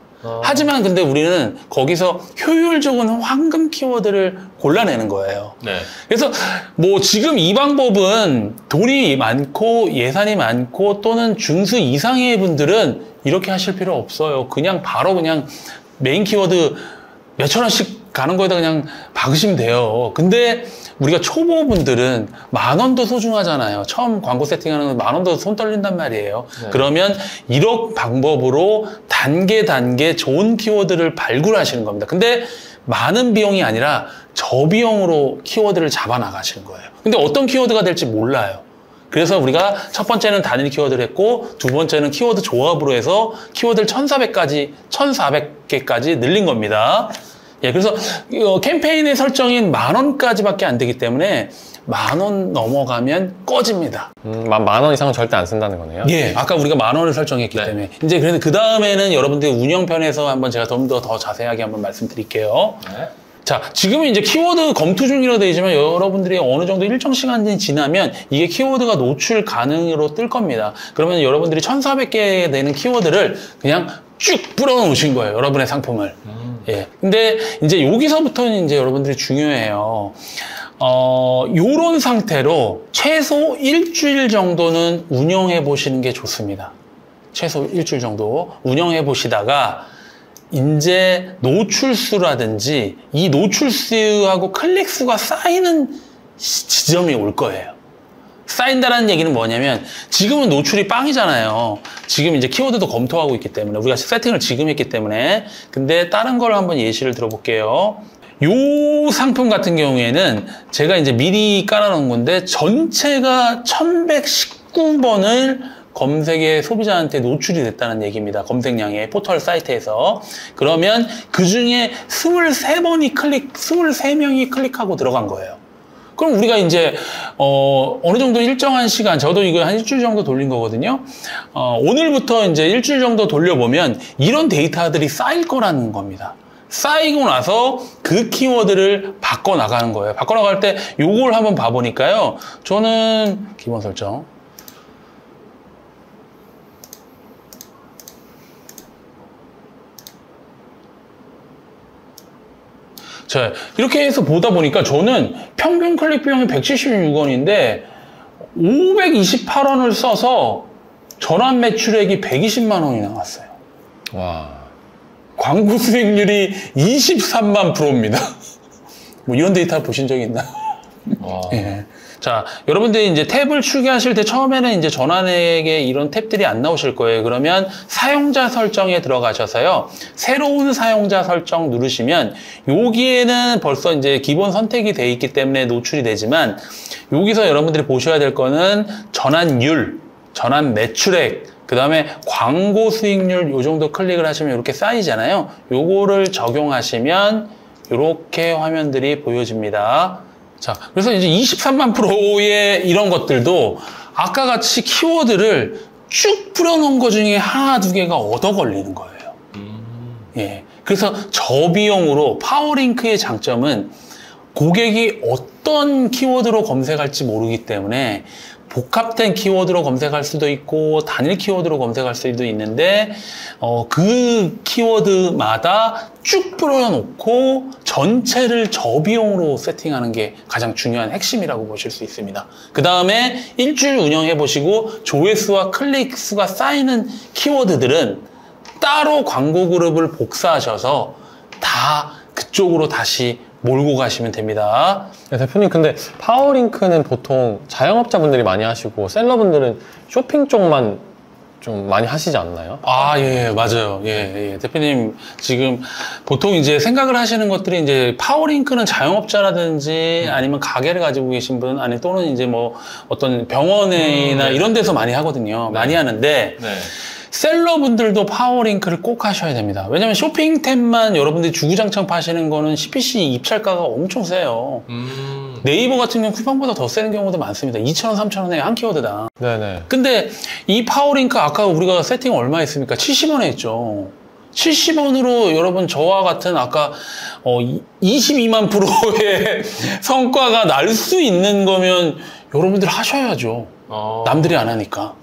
하지만 근데 우리는 거기서 효율적인 황금 키워드를 골라내는 거예요. 네. 그래서 뭐 지금 이 방법은 돈이 많고 예산이 많고 또는 중수 이상의 분들은 이렇게 하실 필요 없어요. 그냥 바로 그냥 메인 키워드 몇천 원씩 가는 거에다 그냥 박으시면 돼요. 근데 우리가 초보분들은 10,000원도 소중하잖아요. 처음 광고 세팅하는 건 10,000원도 손 떨린단 말이에요. 네. 그러면 이런 방법으로 단계 좋은 키워드를 발굴하시는 겁니다. 근데 많은 비용이 아니라 저비용으로 키워드를 잡아 나가시는 거예요. 근데 어떤 키워드가 될지 몰라요. 그래서 우리가 첫 번째는 단일 키워드를 했고 두 번째는 키워드 조합으로 해서 키워드를 1,400개까지 늘린 겁니다. 예, 그래서 캠페인의 설정인 10,000원까지밖에 안 되기 때문에 10,000원 넘어가면 꺼집니다. 10,000원 이상은 절대 안 쓴다는 거네요? 예, 아까 우리가 10,000원을 설정했기 네. 때문에 이제 그래서 그 다음에는 여러분들이 운영편에서 한번 제가 좀 더 자세하게 한번 말씀드릴게요. 네. 자, 지금은 이제 키워드 검토 중이라고 되어 있지만 여러분들이 어느 정도 일정 시간이 지나면 이게 키워드가 노출 가능으로 뜰 겁니다. 그러면 여러분들이 1,400개 되는 키워드를 그냥 쭉 뿌려 놓으신 거예요. 여러분의 상품을. 예. 근데 이제 여기서부터는 이제 여러분들이 중요해요. 요런 상태로 최소 일주일 정도는 운영해 보시는 게 좋습니다. 최소 일주일 정도 운영해 보시다가 이제 노출수라든지 이 노출수하고 클릭수가 쌓이는 지점이 올 거예요. 쌓인다는 얘기는 뭐냐면 지금은 노출이 빵이잖아요. 지금 이제 키워드도 검토하고 있기 때문에 우리가 세팅을 지금 했기 때문에. 근데 다른 걸 한번 예시를 들어볼게요. 요 상품 같은 경우에는 제가 이제 미리 깔아놓은 건데 전체가 1119번을 검색에 소비자한테 노출이 됐다는 얘기입니다. 검색량의 포털 사이트에서. 그러면 그 중에 23명이 클릭하고 들어간 거예요. 그럼 우리가 이제 어느 정도 일정한 시간, 저도 이거 한 일주일 정도 돌린 거거든요. 오늘부터 이제 일주일 정도 돌려보면 이런 데이터들이 쌓일 거라는 겁니다. 쌓이고 나서 그 키워드를 바꿔 나가는 거예요. 바꿔 나갈 때 요걸 한번 봐보니까요. 저는 기본 설정. 자, 이렇게 해서 보다 보니까 저는 평균 클릭 비용이 176원인데 528원을 써서 전환 매출액이 120만 원이 나왔어요. 와. 광고 수익률이 23만 %입니다. 뭐 이런 데이터 보신 적 있나? 와. 예. 자, 여러분들이 이제 탭을 추가하실 때 처음에는 이제 전환액에 이런 탭들이 안 나오실 거예요. 그러면 사용자 설정에 들어가셔서요. 새로운 사용자 설정 누르시면 여기에는 벌써 이제 기본 선택이 돼 있기 때문에 노출이 되지만 여기서 여러분들이 보셔야 될 거는 전환율, 전환 매출액, 그 다음에 광고 수익률 요 정도 클릭을 하시면 이렇게 쌓이잖아요. 요거를 적용하시면 이렇게 화면들이 보여집니다. 자, 그래서 이제 23만 프로의 이런 것들도 아까 같이 키워드를 쭉 뿌려놓은 것 중에 하나, 두 개가 얻어 걸리는 거예요. 예. 그래서 저비용으로 파워링크의 장점은 고객이 어떤 키워드로 검색할지 모르기 때문에 복합된 키워드로 검색할 수도 있고 단일 키워드로 검색할 수도 있는데 그 키워드마다 쭉 뿌려놓고 전체를 저비용으로 세팅하는 게 가장 중요한 핵심이라고 보실 수 있습니다. 그 다음에 일주일 운영해 보시고 조회수와 클릭 수가 쌓이는 키워드들은 따로 광고 그룹을 복사하셔서 다 그쪽으로 다시 몰고 가시면 됩니다. 네, 대표님, 근데 파워링크는 보통 자영업자분들이 많이 하시고 셀러분들은 쇼핑 쪽만 좀 많이 하시지 않나요? 아, 예, 맞아요. 예. 대표님, 지금 보통 이제 생각을 하시는 것들이 이제 파워링크는 자영업자라든지 아니면 가게를 가지고 계신 분, 아니 또는 이제 뭐 어떤 병원이나 이런 데서 많이 하거든요. 많이 하는데, 셀러분들도 파워링크를 꼭 하셔야 됩니다. 왜냐면 쇼핑템만 여러분들이 주구장창 파시는 거는 CPC 입찰가가 엄청 세요. 네이버 같은 경우는 쿠팡보다 더 세는 경우도 많습니다. 2,000원, 3,000원에 한 키워드당. 네네. 근데 이 파워링크 아까 우리가 세팅 얼마 했습니까? 70원에 했죠. 70원으로 여러분 저와 같은 아까 22만 프로의 성과가 날 수 있는 거면 여러분들 하셔야죠. 남들이 안 하니까.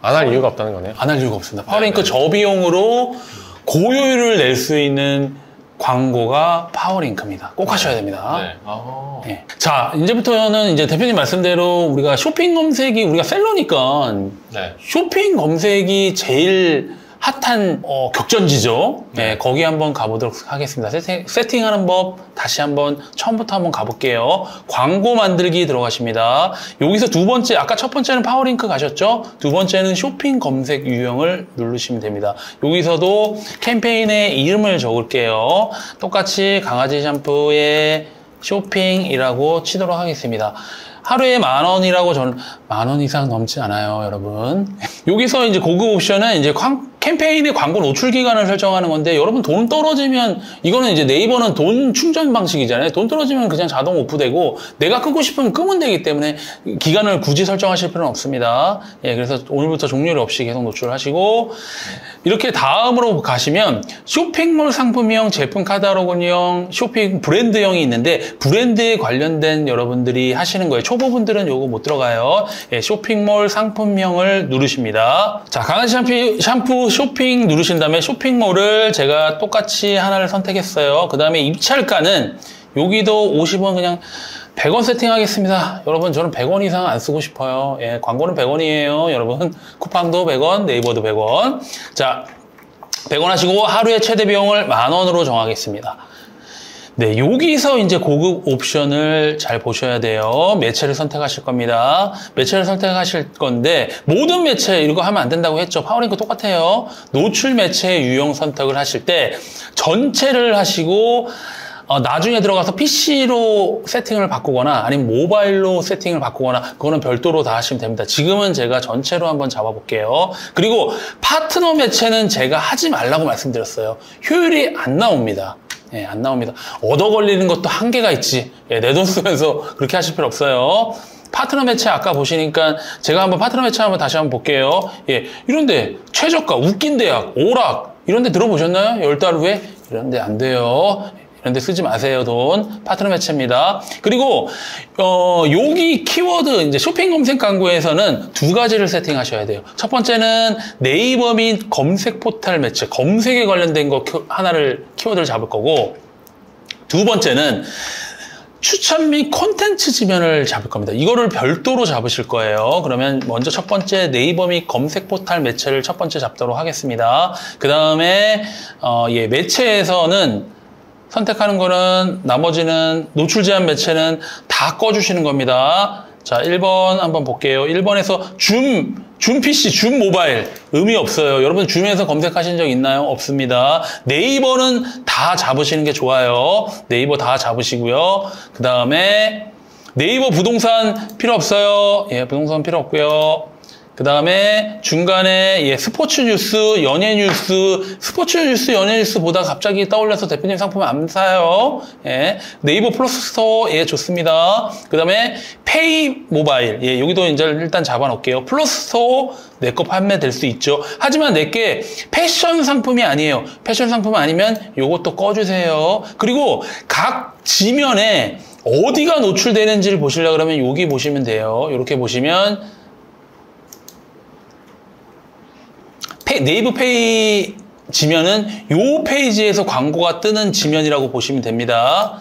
안 할 이유가 없다는 거네요. 안 할 이유가 없습니다. 파워링크 저비용으로 고효율을 낼 수 있는 광고가 파워링크입니다. 꼭 하셔야 됩니다. 네. 자, 이제부터는 이제 대표님 말씀대로 우리가 쇼핑 검색이 우리가 셀러니까 쇼핑 검색이 제일 핫한 격전지죠. 네, 거기 한번 가보도록 하겠습니다. 세팅하는 법 다시 한번 처음부터 한번 가볼게요. 광고 만들기 들어가십니다. 여기서 두 번째, 아까 첫 번째는 파워링크 가셨죠? 두 번째는 쇼핑 검색 유형을 누르시면 됩니다. 여기서도 캠페인의 이름을 적을게요. 똑같이 강아지 샴푸의 쇼핑이라고 치도록 하겠습니다. 하루에 10,000원이라고 저는 10,000원 이상 넘지 않아요, 여러분. 여기서 이제 고급 옵션은 이제 캠페인의 광고 노출 기간을 설정하는 건데, 여러분 돈 떨어지면, 이거는 이제 네이버는 돈 충전 방식이잖아요. 돈 떨어지면 그냥 자동 오프되고, 내가 끄고 싶으면 끄면 되기 때문에 기간을 굳이 설정하실 필요는 없습니다. 예, 그래서 오늘부터 종료일 없이 계속 노출하시고, 이렇게 다음으로 가시면 쇼핑몰 상품형, 제품 카탈로그형, 쇼핑 브랜드형이 있는데, 브랜드에 관련된 여러분들이 하시는 거예요. 초보분들은 요거 못 들어가요. 예, 쇼핑몰 상품형을 누르십니다. 자, 강아지 샴푸 쇼핑 누르신 다음에 쇼핑몰을 제가 똑같이 하나를 선택했어요. 그 다음에 입찰가는 여기도 50원 그냥 100원 세팅하겠습니다. 여러분, 저는 100원 이상 안 쓰고 싶어요. 예, 광고는 100원이에요. 여러분, 쿠팡도 100원, 네이버도 100원. 자, 100원 하시고 하루의 최대 비용을 10,000원으로 정하겠습니다. 네, 여기서 이제 고급 옵션을 잘 보셔야 돼요. 매체를 선택하실 겁니다. 매체를 선택하실 건데, 모든 매체 이거 하면 안 된다고 했죠. 파워링크 똑같아요. 노출 매체 유형 선택을 하실 때 전체를 하시고, 나중에 들어가서 PC로 세팅을 바꾸거나 아니면 모바일로 세팅을 바꾸거나 그거는 별도로 다 하시면 됩니다. 지금은 제가 전체로 한번 잡아볼게요. 그리고 파트너 매체는 제가 하지 말라고 말씀드렸어요. 효율이 안 나옵니다. 예, 안 나옵니다. 얻어 걸리는 것도 한계가 있지. 예, 내 돈 쓰면서 그렇게 하실 필요 없어요. 파트너 매체 아까 보시니까 제가 한번 파트너 매체 한번 다시 한번 볼게요. 예, 이런데 최저가, 웃긴 대학, 오락 이런 데 들어보셨나요? 10달 후에? 이런 데 안 돼요. 이런 데 쓰지 마세요, 돈. 파트너 매체입니다. 그리고 여기 키워드 이제 쇼핑 검색 광고에서는 두 가지를 세팅하셔야 돼요. 첫 번째는 네이버 및 검색 포털 매체, 검색에 관련된 거 하나를 키워드를 잡을 거고, 두 번째는 추천 및 콘텐츠 지면을 잡을 겁니다. 이거를 별도로 잡으실 거예요. 그러면 먼저 첫 번째 네이버 및 검색 포털 매체를 첫 번째 잡도록 하겠습니다. 그 다음에 예, 매체에서는 선택하는 거는 나머지는 노출 제한 매체는 다 꺼주시는 겁니다. 자, 1번 한번 볼게요. 1번에서 줌 PC, 줌 모바일 의미 없어요. 여러분 줌에서 검색하신 적 있나요? 없습니다. 네이버는 다 잡으시는 게 좋아요. 네이버 다 잡으시고요. 그 다음에 네이버 부동산 필요 없어요. 예, 부동산 필요 없고요. 그 다음에 중간에 스포츠 뉴스, 연예 뉴스, 스포츠 뉴스, 연예 뉴스 보다 갑자기 떠올려서 대표님 상품 안 사요. 예. 네이버 플러스 스토어, 좋습니다. 그 다음에 페이 모바일, 여기도 이제 일단 잡아놓을게요. 플러스 스토어 내 거 판매될 수 있죠. 하지만 내게 패션 상품이 아니에요. 패션 상품 아니면 요것도 꺼주세요. 그리고 각 지면에 어디가 노출되는지를 보시려고 그러면 여기 보시면 돼요. 이렇게 보시면 네이버 페이 지면은 요 페이지에서 광고가 뜨는 지면이라고 보시면 됩니다.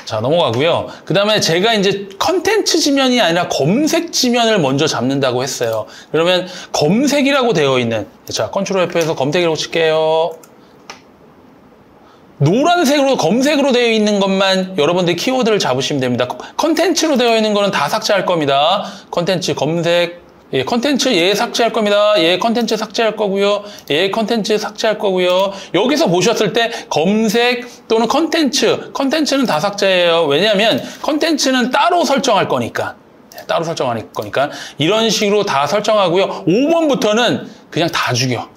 자, 넘어가고요. 그 다음에 제가 이제 컨텐츠 지면이 아니라 검색 지면을 먼저 잡는다고 했어요. 그러면 검색이라고 되어 있는, 자, 컨트롤 F에서 검색이라고 칠게요. 노란색으로 검색으로 되어 있는 것만 여러분들이 키워드를 잡으시면 됩니다. 컨텐츠로 되어 있는 거는 다 삭제할 겁니다. 컨텐츠 검색, 컨텐츠 삭제할 겁니다. 컨텐츠 삭제할 거고요. 컨텐츠 삭제할 거고요. 여기서 보셨을 때 검색 또는 컨텐츠는 다 삭제해요. 왜냐하면 컨텐츠는 따로 설정할 거니까. 따로 설정할 거니까. 이런 식으로 다 설정하고요. 5번부터는 그냥 다 죽여.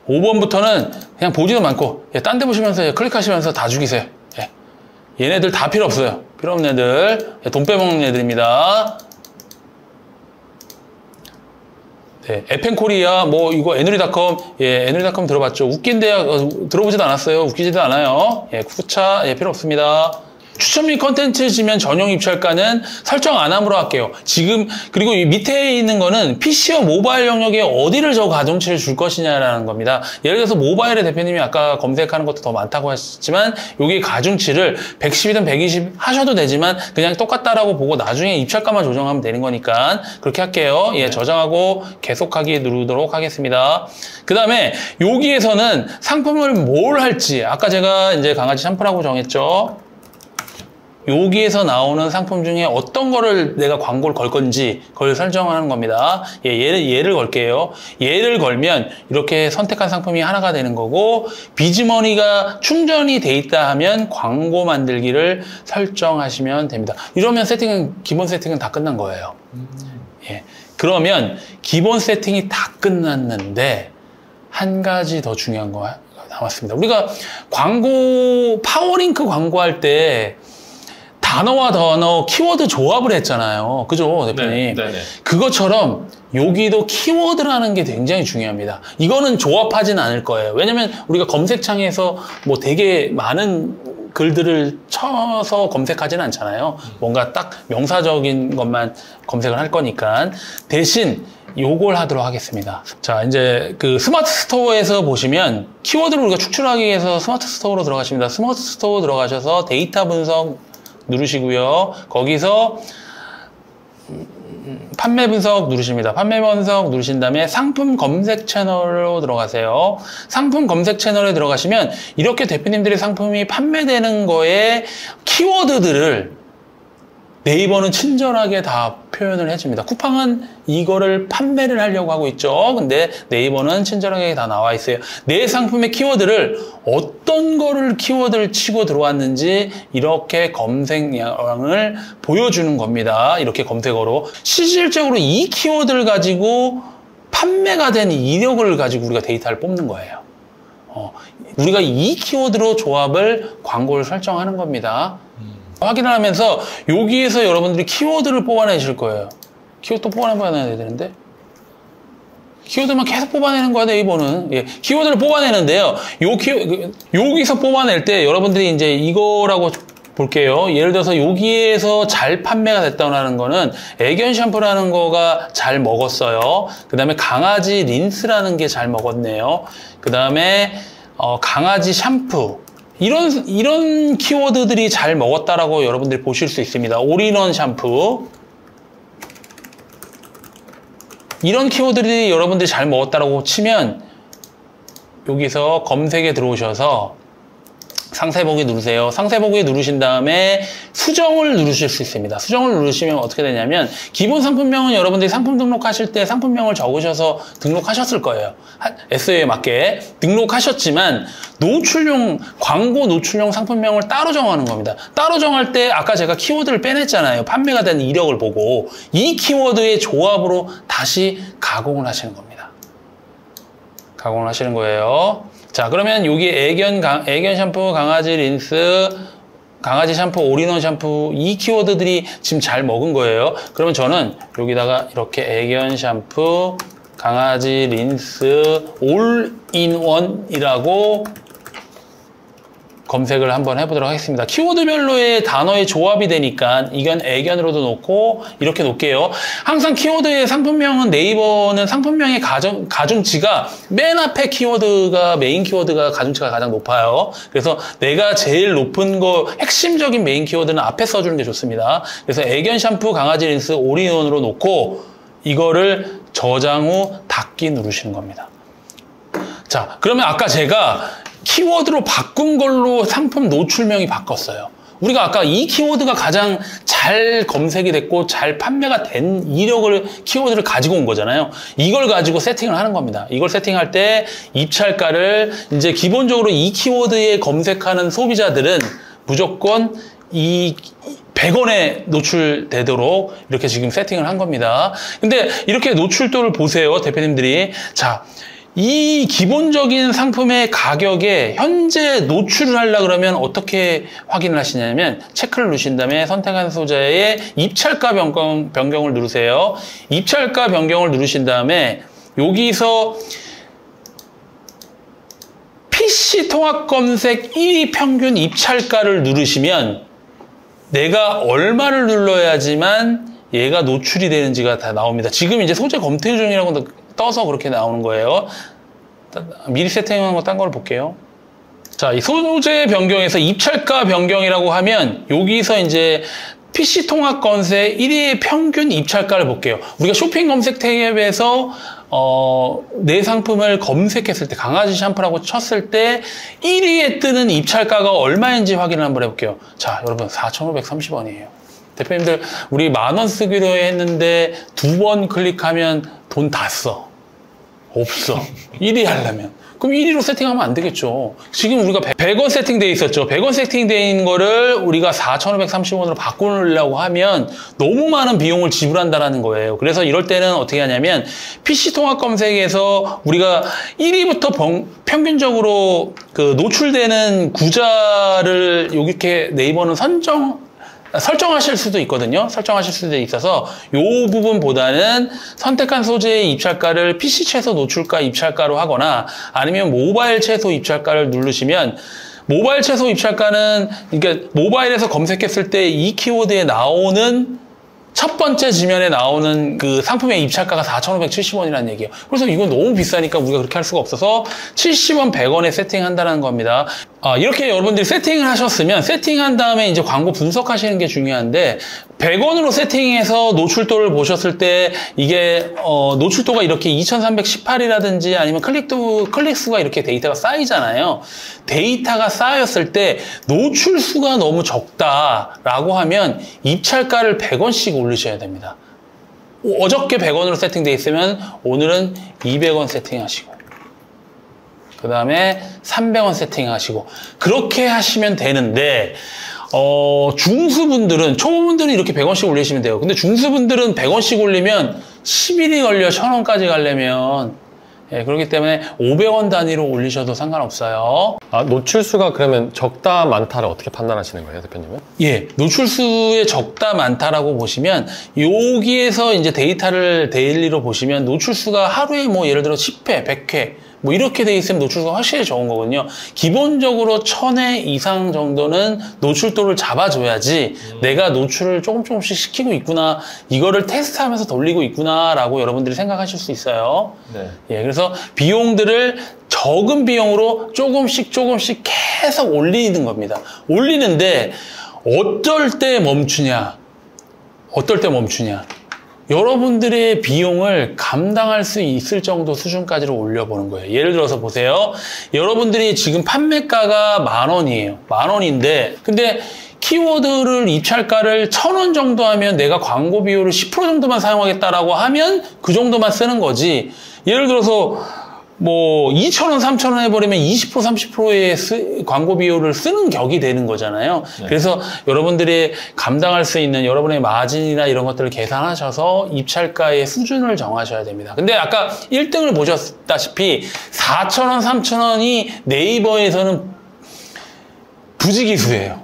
5번부터는 그냥 보지도 않고 딴 데 보시면서 클릭하시면서 다 죽이세요. 얘네들 다 필요 없어요. 필요 없는 애들. 돈 빼먹는 애들입니다. 네, 에펜코리아, 이거 애누리닷컴, 애누리닷컴 들어봤죠? 웃긴데요? 들어보지도 않았어요. 웃기지도 않아요. 쿠차, 필요 없습니다. 추천 및 컨텐츠 지면 전용 입찰가는 설정 안 함으로 할게요. 지금, 그리고 이 밑에 있는 거는 PC와 모바일 영역에 어디를 저 가중치를 줄 것이냐라는 겁니다. 예를 들어서 모바일에 대표님이 아까 검색하는 것도 더 많다고 하셨지만, 여기 가중치를 110이든 120 하셔도 되지만, 그냥 똑같다라고 보고 나중에 입찰가만 조정하면 되는 거니까, 그렇게 할게요. 저장하고 계속하기 누르도록 하겠습니다. 그 다음에, 여기에서는 상품을 뭘 할지, 아까 제가 이제 강아지 샴푸라고 정했죠. 여기에서 나오는 상품 중에 어떤 거를 내가 광고를 걸 건지 그걸 설정하는 겁니다. 얘를 걸게요. 얘를 걸면 이렇게 선택한 상품이 하나가 되는 거고, 비즈머니가 충전이 돼 있다 하면 광고 만들기를 설정하시면 됩니다. 이러면 기본 세팅은 다 끝난 거예요. 그러면 기본 세팅이 다 끝났는데 한 가지 더 중요한 거 남았습니다. 우리가 파워링크 광고할 때 단어와 단어, 키워드 조합을 했잖아요. 그죠, 대표님? 네. 그것처럼 여기도 키워드라는 게 굉장히 중요합니다. 이거는 조합하진 않을 거예요. 왜냐면 우리가 검색창에서 되게 많은 글들을 쳐서 검색하지는 않잖아요. 뭔가 딱 명사적인 것만 검색을 할 거니까. 대신 요걸 하도록 하겠습니다. 자, 이제 그 스마트 스토어에서 보시면 키워드를 우리가 추출하기 위해서 스마트 스토어로 들어가십니다. 스마트 스토어 들어가셔서 데이터 분석 누르시고요. 거기서 판매 분석 누르십니다. 판매 분석 누르신 다음에 상품 검색 채널로 들어가세요. 상품 검색 채널에 들어가시면 이렇게 대표님들의 상품이 판매되는 거에 키워드들을 네이버는 친절하게 다 표현을 해줍니다. 쿠팡은 이거를 판매를 하려고 하고 있죠. 근데 네이버는 친절하게 다 나와 있어요. 내 상품의 키워드를 어떤 거를 키워드를 치고 들어왔는지 이렇게 검색량을 보여주는 겁니다. 이렇게 검색어로. 실질적으로 이 키워드를 가지고 판매가 된 이력을 가지고 우리가 데이터를 뽑는 거예요. 우리가 이 키워드로 조합을 광고를 설정하는 겁니다. 확인을 하면서 여기에서 여러분들이 키워드를 뽑아내실 거예요. 키워드 또 뽑아내야 되는데 키워드만 계속 뽑아내는 거야, 네이버는. 키워드를 뽑아내는데요. 여기서 뽑아낼 때 여러분들이 이제 이거라고 볼게요. 예를 들어서 여기에서 잘 판매가 됐다는 거는 애견 샴푸라는 거가 잘 먹었어요. 그 다음에 강아지 린스라는 게 잘 먹었네요. 그 다음에 강아지 샴푸. 이런 키워드들이 잘 먹었다라고 여러분들이 보실 수 있습니다. 올인원 샴푸. 이런 키워드들이 여러분들이 잘 먹었다라고 치면 여기서 검색에 들어오셔서 상세 보기 누르세요. 상세 보기 누르신 다음에 수정을 누르실 수 있습니다. 수정을 누르시면 어떻게 되냐면 기본 상품명은 여러분들이 상품 등록하실 때 상품명을 적으셔서 등록하셨을 거예요. SEO에 맞게 등록하셨지만 노출용, 광고 노출용 상품명을 따로 정하는 겁니다. 따로 정할 때 아까 제가 키워드를 빼냈잖아요. 판매가 된 이력을 보고 이 키워드의 조합으로 다시 가공을 하시는 겁니다. 가공을 하시는 거예요. 자, 그러면 여기 애견 샴푸, 강아지 린스, 강아지 샴푸, 올인원 샴푸 이 키워드들이 지금 잘 먹은 거예요. 그러면 저는 여기다가 이렇게 애견 샴푸, 강아지 린스, 올인원이라고 검색을 한번 해보도록 하겠습니다. 키워드별로의 단어의 조합이 되니까 이건 애견으로도 놓고 이렇게 놓을게요. 항상 키워드의 상품명은 네이버는 상품명의 가중치가 맨 앞에 키워드가 메인 키워드가 가중치가 가장 높아요. 그래서 내가 제일 높은 거 핵심적인 메인 키워드는 앞에 써주는 게 좋습니다. 그래서 애견 샴푸, 강아지 린스, 올인원으로 놓고 이거를 저장 후 닫기 누르시는 겁니다. 자, 그러면 아까 제가 키워드로 바꾼 걸로 상품 노출명이 바꿨어요. 우리가 아까 이 키워드가 가장 잘 검색이 됐고 잘 판매가 된 이력을 키워드를 가지고 온 거잖아요. 이걸 가지고 세팅을 하는 겁니다. 이걸 세팅할 때 입찰가를 이제 기본적으로 이 키워드에 검색하는 소비자들은 무조건 이 100원에 노출되도록 이렇게 지금 세팅을 한 겁니다. 근데 이렇게 노출도를 보세요, 대표님들이. 자, 이 기본적인 상품의 가격에 현재 노출을 하려고 그러면 어떻게 확인을 하시냐면 체크를 누르신 다음에 선택한 소재의 입찰가 변경을 누르세요. 입찰가 변경을 누르신 다음에 여기서 PC 통합 검색 1위 평균 입찰가를 누르시면 내가 얼마를 눌러야지만 얘가 노출이 되는지가 다 나옵니다. 지금 이제 소재 검토 중이라고 떠서 그렇게 나오는 거예요. 미리 세팅한 거 딴 걸 볼게요. 자, 이 소재 변경에서 입찰가 변경이라고 하면 여기서 이제 PC 통합 검색 1위의 평균 입찰가를 볼게요. 우리가 쇼핑 검색 탭에서 내 상품을 검색했을 때 강아지 샴푸라고 쳤을 때 1위에 뜨는 입찰가가 얼마인지 확인을 한번 해볼게요. 자, 여러분 4,530원이에요. 대표님들 우리 10,000원 쓰기로 했는데 2번 클릭하면 돈 다 써. 없어. 1위 하려면. 그럼 1위로 세팅하면 안 되겠죠. 지금 우리가 100원 세팅되어 있었죠. 100원 세팅되어 있는 거를 우리가 4,530원으로 바꾸려고 하면 너무 많은 비용을 지불한다는 거예요. 그래서 이럴 때는 어떻게 하냐면 PC 통합 검색에서 우리가 1위부터 평균적으로 그 노출되는 구자를 이렇게 네이버는 설정하실 수도 있거든요. 설정하실 수도 있어서 이 부분보다는 선택한 소재의 입찰가를 PC 최소 노출가 입찰가로 하거나 아니면 모바일 최소 입찰가를 누르시면 모바일 최소 입찰가는 그러니까 모바일에서 검색했을 때 이 키워드에 나오는 첫 번째 지면에 나오는 그 상품의 입찰가가 4,570원이라는 얘기예요. 그래서 이건 너무 비싸니까 우리가 그렇게 할 수가 없어서 70원, 100원에 세팅한다는 겁니다. 이렇게 여러분들이 세팅을 하셨으면 세팅한 다음에 이제 광고 분석하시는 게 중요한데 100원으로 세팅해서 노출도를 보셨을 때 이게 노출도가 이렇게 2318이라든지 아니면 클릭수가 이렇게 데이터가 쌓이잖아요. 데이터가 쌓였을 때 노출수가 너무 적다라고 하면 입찰가를 100원씩 올리셔야 됩니다. 어저께 100원으로 세팅되어 있으면 오늘은 200원 세팅하시고 그 다음에 300원 세팅하시고 그렇게 하시면 되는데 중수분들은 초보분들은 이렇게 100원씩 올리시면 돼요. 근데 중수분들은 100원씩 올리면 10일이 걸려 1,000원까지 가려면 그렇기 때문에 500원 단위로 올리셔도 상관없어요. 노출수가 그러면 적다 많다를 어떻게 판단하시는 거예요, 대표님은? 예, 노출수의 적다 많다라고 보시면 여기에서 이제 데이터를 데일리로 보시면 노출수가 하루에 뭐 예를 들어 10회, 100회 뭐 이렇게 돼 있으면 노출수가 확실히 적은 거거든요. 기본적으로 1,000회 이상 정도는 노출도를 잡아줘야지 내가 노출을 조금씩 시키고 있구나, 이거를 테스트하면서 돌리고 있구나라고 여러분들이 생각하실 수 있어요. 네. 예, 그래서 비용들을 적은 비용으로 조금씩 계속 올리는 겁니다. 올리는데 어떨 때 멈추냐? 여러분들의 비용을 감당할 수 있을 정도 수준까지로 올려보는 거예요. 예를 들어서 보세요. 여러분들이 지금 판매가가 10,000원이에요. 10,000원인데 근데 키워드를 입찰가를 1,000원 정도 하면 내가 광고 비율을 10% 정도만 사용하겠다라고 하면 그 정도만 쓰는 거지. 예를 들어서 뭐 2,000원, 3,000원 해버리면 20%, 30%의 광고 비율을 쓰는 격이 되는 거잖아요. 네. 그래서 여러분들이 감당할 수 있는 여러분의 마진이나 이런 것들을 계산하셔서 입찰가의 수준을 정하셔야 됩니다. 근데 아까 1등을 보셨다시피 4,000원, 3,000원이 네이버에서는 부지기수예요.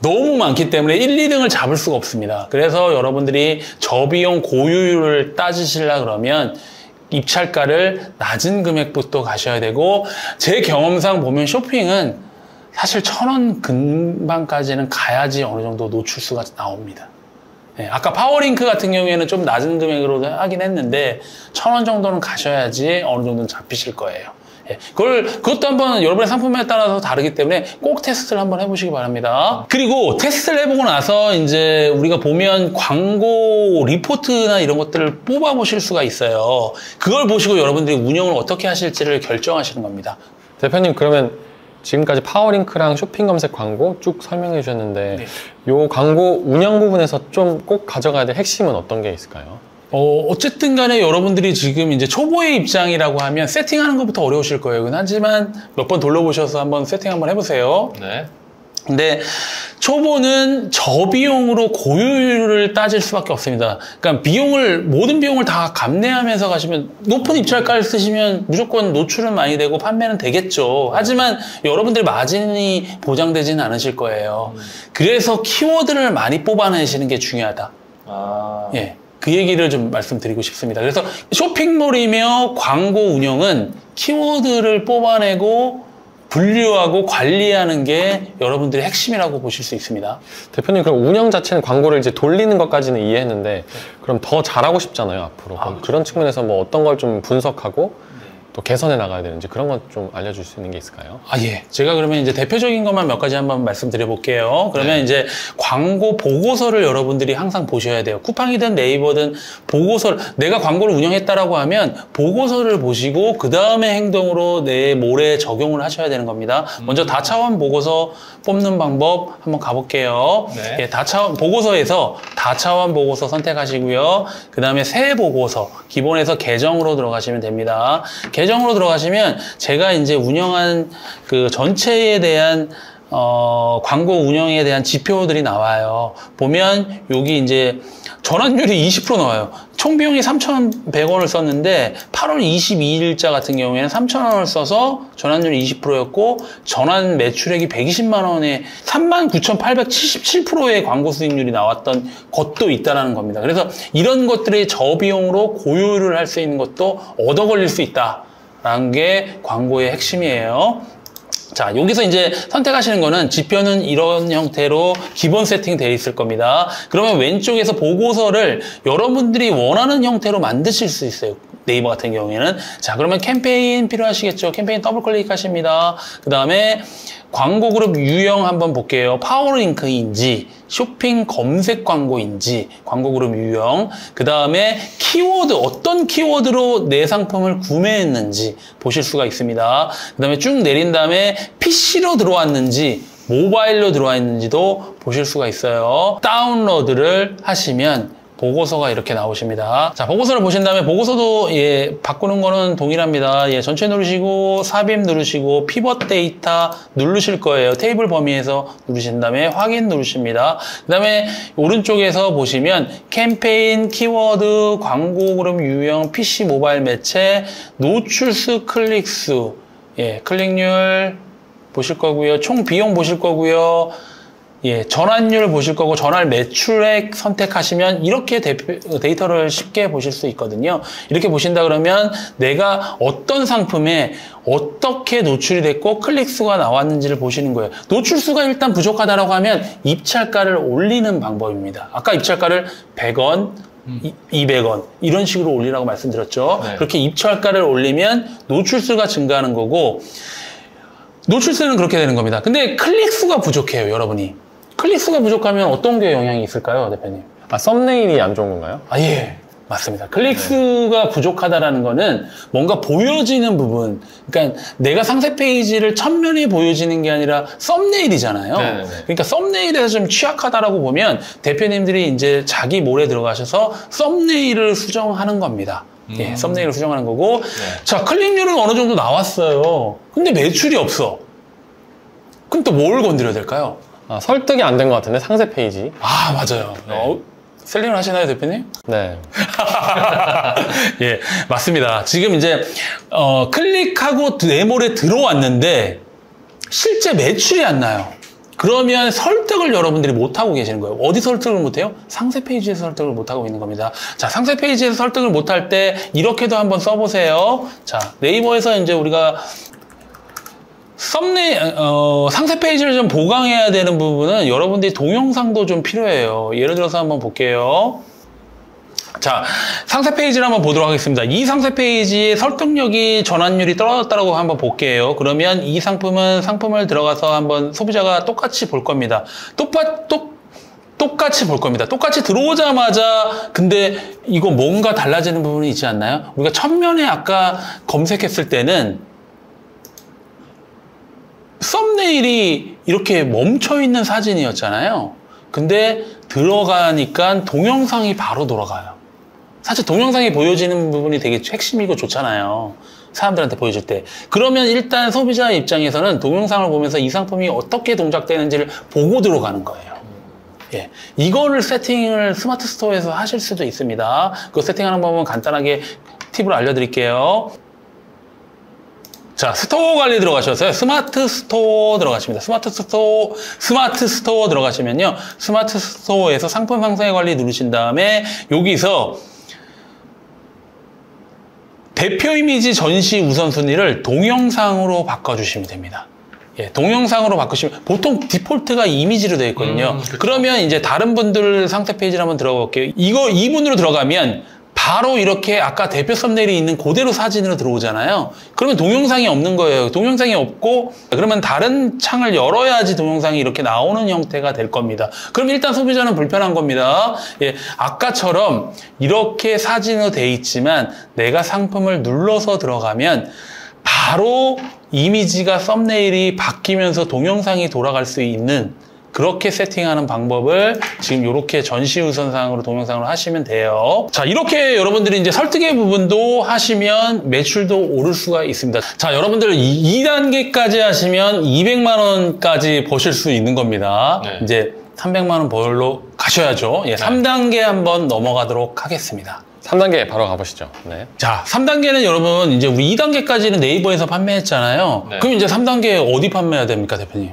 너무 많기 때문에 1, 2등을 잡을 수가 없습니다. 그래서 여러분들이 저비용 고효율을 따지시려 그러면 입찰가를 낮은 금액부터 가셔야 되고, 제 경험상 보면 쇼핑은 사실 1,000원 근방까지는 가야지 어느 정도 노출수가 나옵니다. 네, 아까 파워링크 같은 경우에는 좀 낮은 금액으로 하긴 했는데 1,000원 정도는 가셔야지 어느 정도는 잡히실 거예요. 예, 그것도 한번 여러분의 상품에 따라서 다르기 때문에 꼭 테스트를 한번 해보시기 바랍니다. 그리고 테스트를 해보고 나서 이제 우리가 보면 광고 리포트나 이런 것들을 뽑아보실 수가 있어요. 그걸 보시고 여러분들이 운영을 어떻게 하실지를 결정하시는 겁니다. 대표님, 그러면 지금까지 파워링크랑 쇼핑 검색 광고 쭉 설명해 주셨는데 네. 요 광고 운영 부분에서 좀 꼭 가져가야 될 핵심은 어떤 게 있을까요? 어쨌든 간에 여러분들이 지금 이제 초보의 입장이라고 하면 세팅하는 것부터 어려우실 거예요. 하지만 몇 번 돌려보셔서 한번 세팅 한번 해보세요. 네. 근데 초보는 저비용으로 고효율을 따질 수밖에 없습니다. 그러니까 모든 비용을 다 감내하면서 가시면 높은 입찰가를 쓰시면 무조건 노출은 많이 되고 판매는 되겠죠. 하지만 여러분들 마진이 보장되지는 않으실 거예요. 그래서 키워드를 많이 뽑아내시는 게 중요하다. 예. 그 얘기를 좀 말씀드리고 싶습니다. 그래서 쇼핑몰이며 광고 운영은 키워드를 뽑아내고 분류하고 관리하는 게 여러분들의 핵심이라고 보실 수 있습니다. 대표님, 그럼 운영 자체는 광고를 이제 돌리는 것까지는 이해했는데 그럼 더 잘하고 싶잖아요, 앞으로. 그렇죠. 그런 측면에서 뭐 어떤 걸 좀 분석하고 또 개선해 나가야 되는지 그런 것 좀 알려줄 수 있는 게 있을까요? 예. 제가 그러면 이제 대표적인 것만 몇 가지 한번 말씀드려 볼게요. 그러면 이제 광고 보고서를 여러분들이 항상 보셔야 돼요. 쿠팡이든 네이버든 보고서를, 내가 광고를 운영했다라고 하면 보고서를 보시고 그 다음에 행동으로 내 몰에 적용을 하셔야 되는 겁니다. 먼저 다차원 보고서 뽑는 방법 한번 가볼게요. 네. 예, 보고서에서 다차원 보고서 선택하시고요. 그 다음에 새 보고서, 기본에서 계정으로 들어가시면 됩니다. 계정으로 들어가시면 제가 이제 운영한 그 전체에 대한 광고 운영에 대한 지표들이 나와요. 보면 여기 이제 전환율이 20% 나와요. 총 비용이 3,100원을 썼는데 8월 22일자 같은 경우에는 3,000원을 써서 전환율이 20%였고 전환 매출액이 120만 원에 39,877%의 광고 수익률이 나왔던 것도 있다는 겁니다. 그래서 이런 것들이 저비용으로 고효율을 할 수 있는 것도 얻어 걸릴 수 있다라는 게 광고의 핵심이에요. 자, 여기서 이제 선택하시는 거는 지표는 이런 형태로 기본 세팅되어 있을 겁니다. 그러면 왼쪽에서 보고서를 여러분들이 원하는 형태로 만드실 수 있어요. 네이버 같은 경우에는. 자, 그러면 캠페인 필요하시겠죠? 캠페인 더블 클릭하십니다. 그 다음에 광고 그룹 유형 한번 볼게요. 파워링크인지 쇼핑 검색 광고인지 광고 그룹 유형, 그 다음에 키워드, 어떤 키워드로 내 상품을 구매했는지 보실 수가 있습니다. 그 다음에 쭉 내린 다음에 PC로 들어왔는지 모바일로 들어왔는지도 보실 수가 있어요. 다운로드를 하시면 보고서가 이렇게 나오십니다. 자, 보고서를 보신 다음에 보고서도 바꾸는 거는 동일합니다. 전체 누르시고 삽입 누르시고 피벗 데이터 누르실 거예요. 테이블 범위에서 누르신 다음에 확인 누르십니다. 그 다음에 오른쪽에서 보시면 캠페인, 키워드, 광고 그룹 유형, PC 모바일 매체, 노출수, 클릭수, 클릭률 보실 거고요. 총 비용 보실 거고요. 전환율 보실 거고 전환 매출액 선택하시면 이렇게 데이터를 쉽게 보실 수 있거든요. 이렇게 보신다 그러면 내가 어떤 상품에 어떻게 노출이 됐고 클릭수가 나왔는지를 보시는 거예요. 노출수가 일단 부족하다라고 하면 입찰가를 올리는 방법입니다. 아까 입찰가를 100원, 200원 이런 식으로 올리라고 말씀드렸죠. 네. 그렇게 입찰가를 올리면 노출수가 증가하는 거고 노출수는 그렇게 되는 겁니다. 근데 클릭수가 부족해요, 여러분이. 클릭수가 부족하면 어떤 게 영향이 있을까요, 대표님? 아, 썸네일이 안 좋은 건가요? 아, 예. 맞습니다. 클릭수가 부족하다라는 거는 뭔가 보여지는 부분, 그러니까 내가 상세 페이지를 첫면에 보여지는 게 아니라 썸네일이잖아요. 네네네. 그러니까 썸네일에서 좀 취약하다라고 보면 대표님들이 이제 자기 몰에 들어가셔서 썸네일을 수정하는 겁니다. 예, 썸네일을 수정하는 거고. 자, 클릭률은 어느 정도 나왔어요. 근데 매출이 없어. 그럼 또 뭘 건드려야 될까요? 아, 설득이 안 된 것 같은데, 상세 페이지. 아, 맞아요. 셀링을 하시나요, 대표님? 네. 예, 맞습니다. 지금 이제 클릭하고 내 몰에 들어왔는데 실제 매출이 안 나요. 그러면 설득을 여러분들이 못하고 계시는 거예요. 어디 설득을 못해요? 상세 페이지에서 설득을 못하고 있는 겁니다. 자, 상세 페이지에서 설득을 못할 때 이렇게도 한번 써보세요. 자, 네이버에서 이제 우리가 상세 페이지를 좀 보강해야 되는 부분은 여러분들이 동영상도 좀 필요해요. 예를 들어서 한번 볼게요. 자, 상세 페이지를 한번 보도록 하겠습니다. 이 상세 페이지의 설득력이 전환율이 떨어졌다고 한번 볼게요. 그러면 이 상품을 들어가서 한번 소비자가 똑같이 볼 겁니다. 똑같이 볼 겁니다. 똑같이 들어오자마자 근데 이거 뭔가 달라지는 부분이 있지 않나요? 우리가 첫면에 아까 검색했을 때는 썸네일이 이렇게 멈춰있는 사진이었잖아요. 근데 들어가니까 동영상이 바로 돌아가요. 사실 동영상이 보여지는 부분이 되게 핵심이고 좋잖아요. 사람들한테 보여줄 때. 그러면 일단 소비자 입장에서는 동영상을 보면서 이 상품이 어떻게 동작되는지를 보고 들어가는 거예요. 예, 이거를 세팅을 스마트 스토어에서 하실 수도 있습니다. 그 세팅하는 방법은 간단하게 팁으로 알려드릴게요. 자, 스토어 관리 들어가셔서요. 스마트 스토어 들어가십니다. 스마트 스토어 들어가시면요. 스마트 스토어에서 상품 상세 관리 누르신 다음에 여기서 대표 이미지 전시 우선순위를 동영상으로 바꿔주시면 됩니다. 예, 동영상으로 바꾸시면 보통 디폴트가 이미지로 되어 있거든요. 그러면 이제 다른 분들 상세 페이지를 한번 들어가 볼게요. 이분으로 들어가면 바로 이렇게 아까 대표 썸네일이 있는 그대로 사진으로 들어오잖아요. 그러면 동영상이 없는 거예요. 동영상이 없고 그러면 다른 창을 열어야지 동영상이 이렇게 나오는 형태가 될 겁니다. 그럼 일단 소비자는 불편한 겁니다. 예, 아까처럼 이렇게 사진으로 돼 있지만 내가 상품을 눌러서 들어가면 바로 이미지가 썸네일이 바뀌면서 동영상이 돌아갈 수 있는 그렇게 세팅하는 방법을 지금 이렇게 전시 우선상으로 동영상으로 하시면 돼요. 자, 이렇게 여러분들이 이제 설득의 부분도 하시면 매출도 오를 수가 있습니다. 자, 여러분들 2단계까지 하시면 200만 원까지 버실 수 있는 겁니다. 네. 이제 300만 원 벌러 가셔야죠. 예, 3단계 한번 넘어가도록 하겠습니다. 3단계 바로 가보시죠. 네. 자, 3단계는 여러분 이제 우리 2단계까지는 네이버에서 판매했잖아요. 네. 그럼 이제 3단계 어디 판매해야 됩니까, 대표님?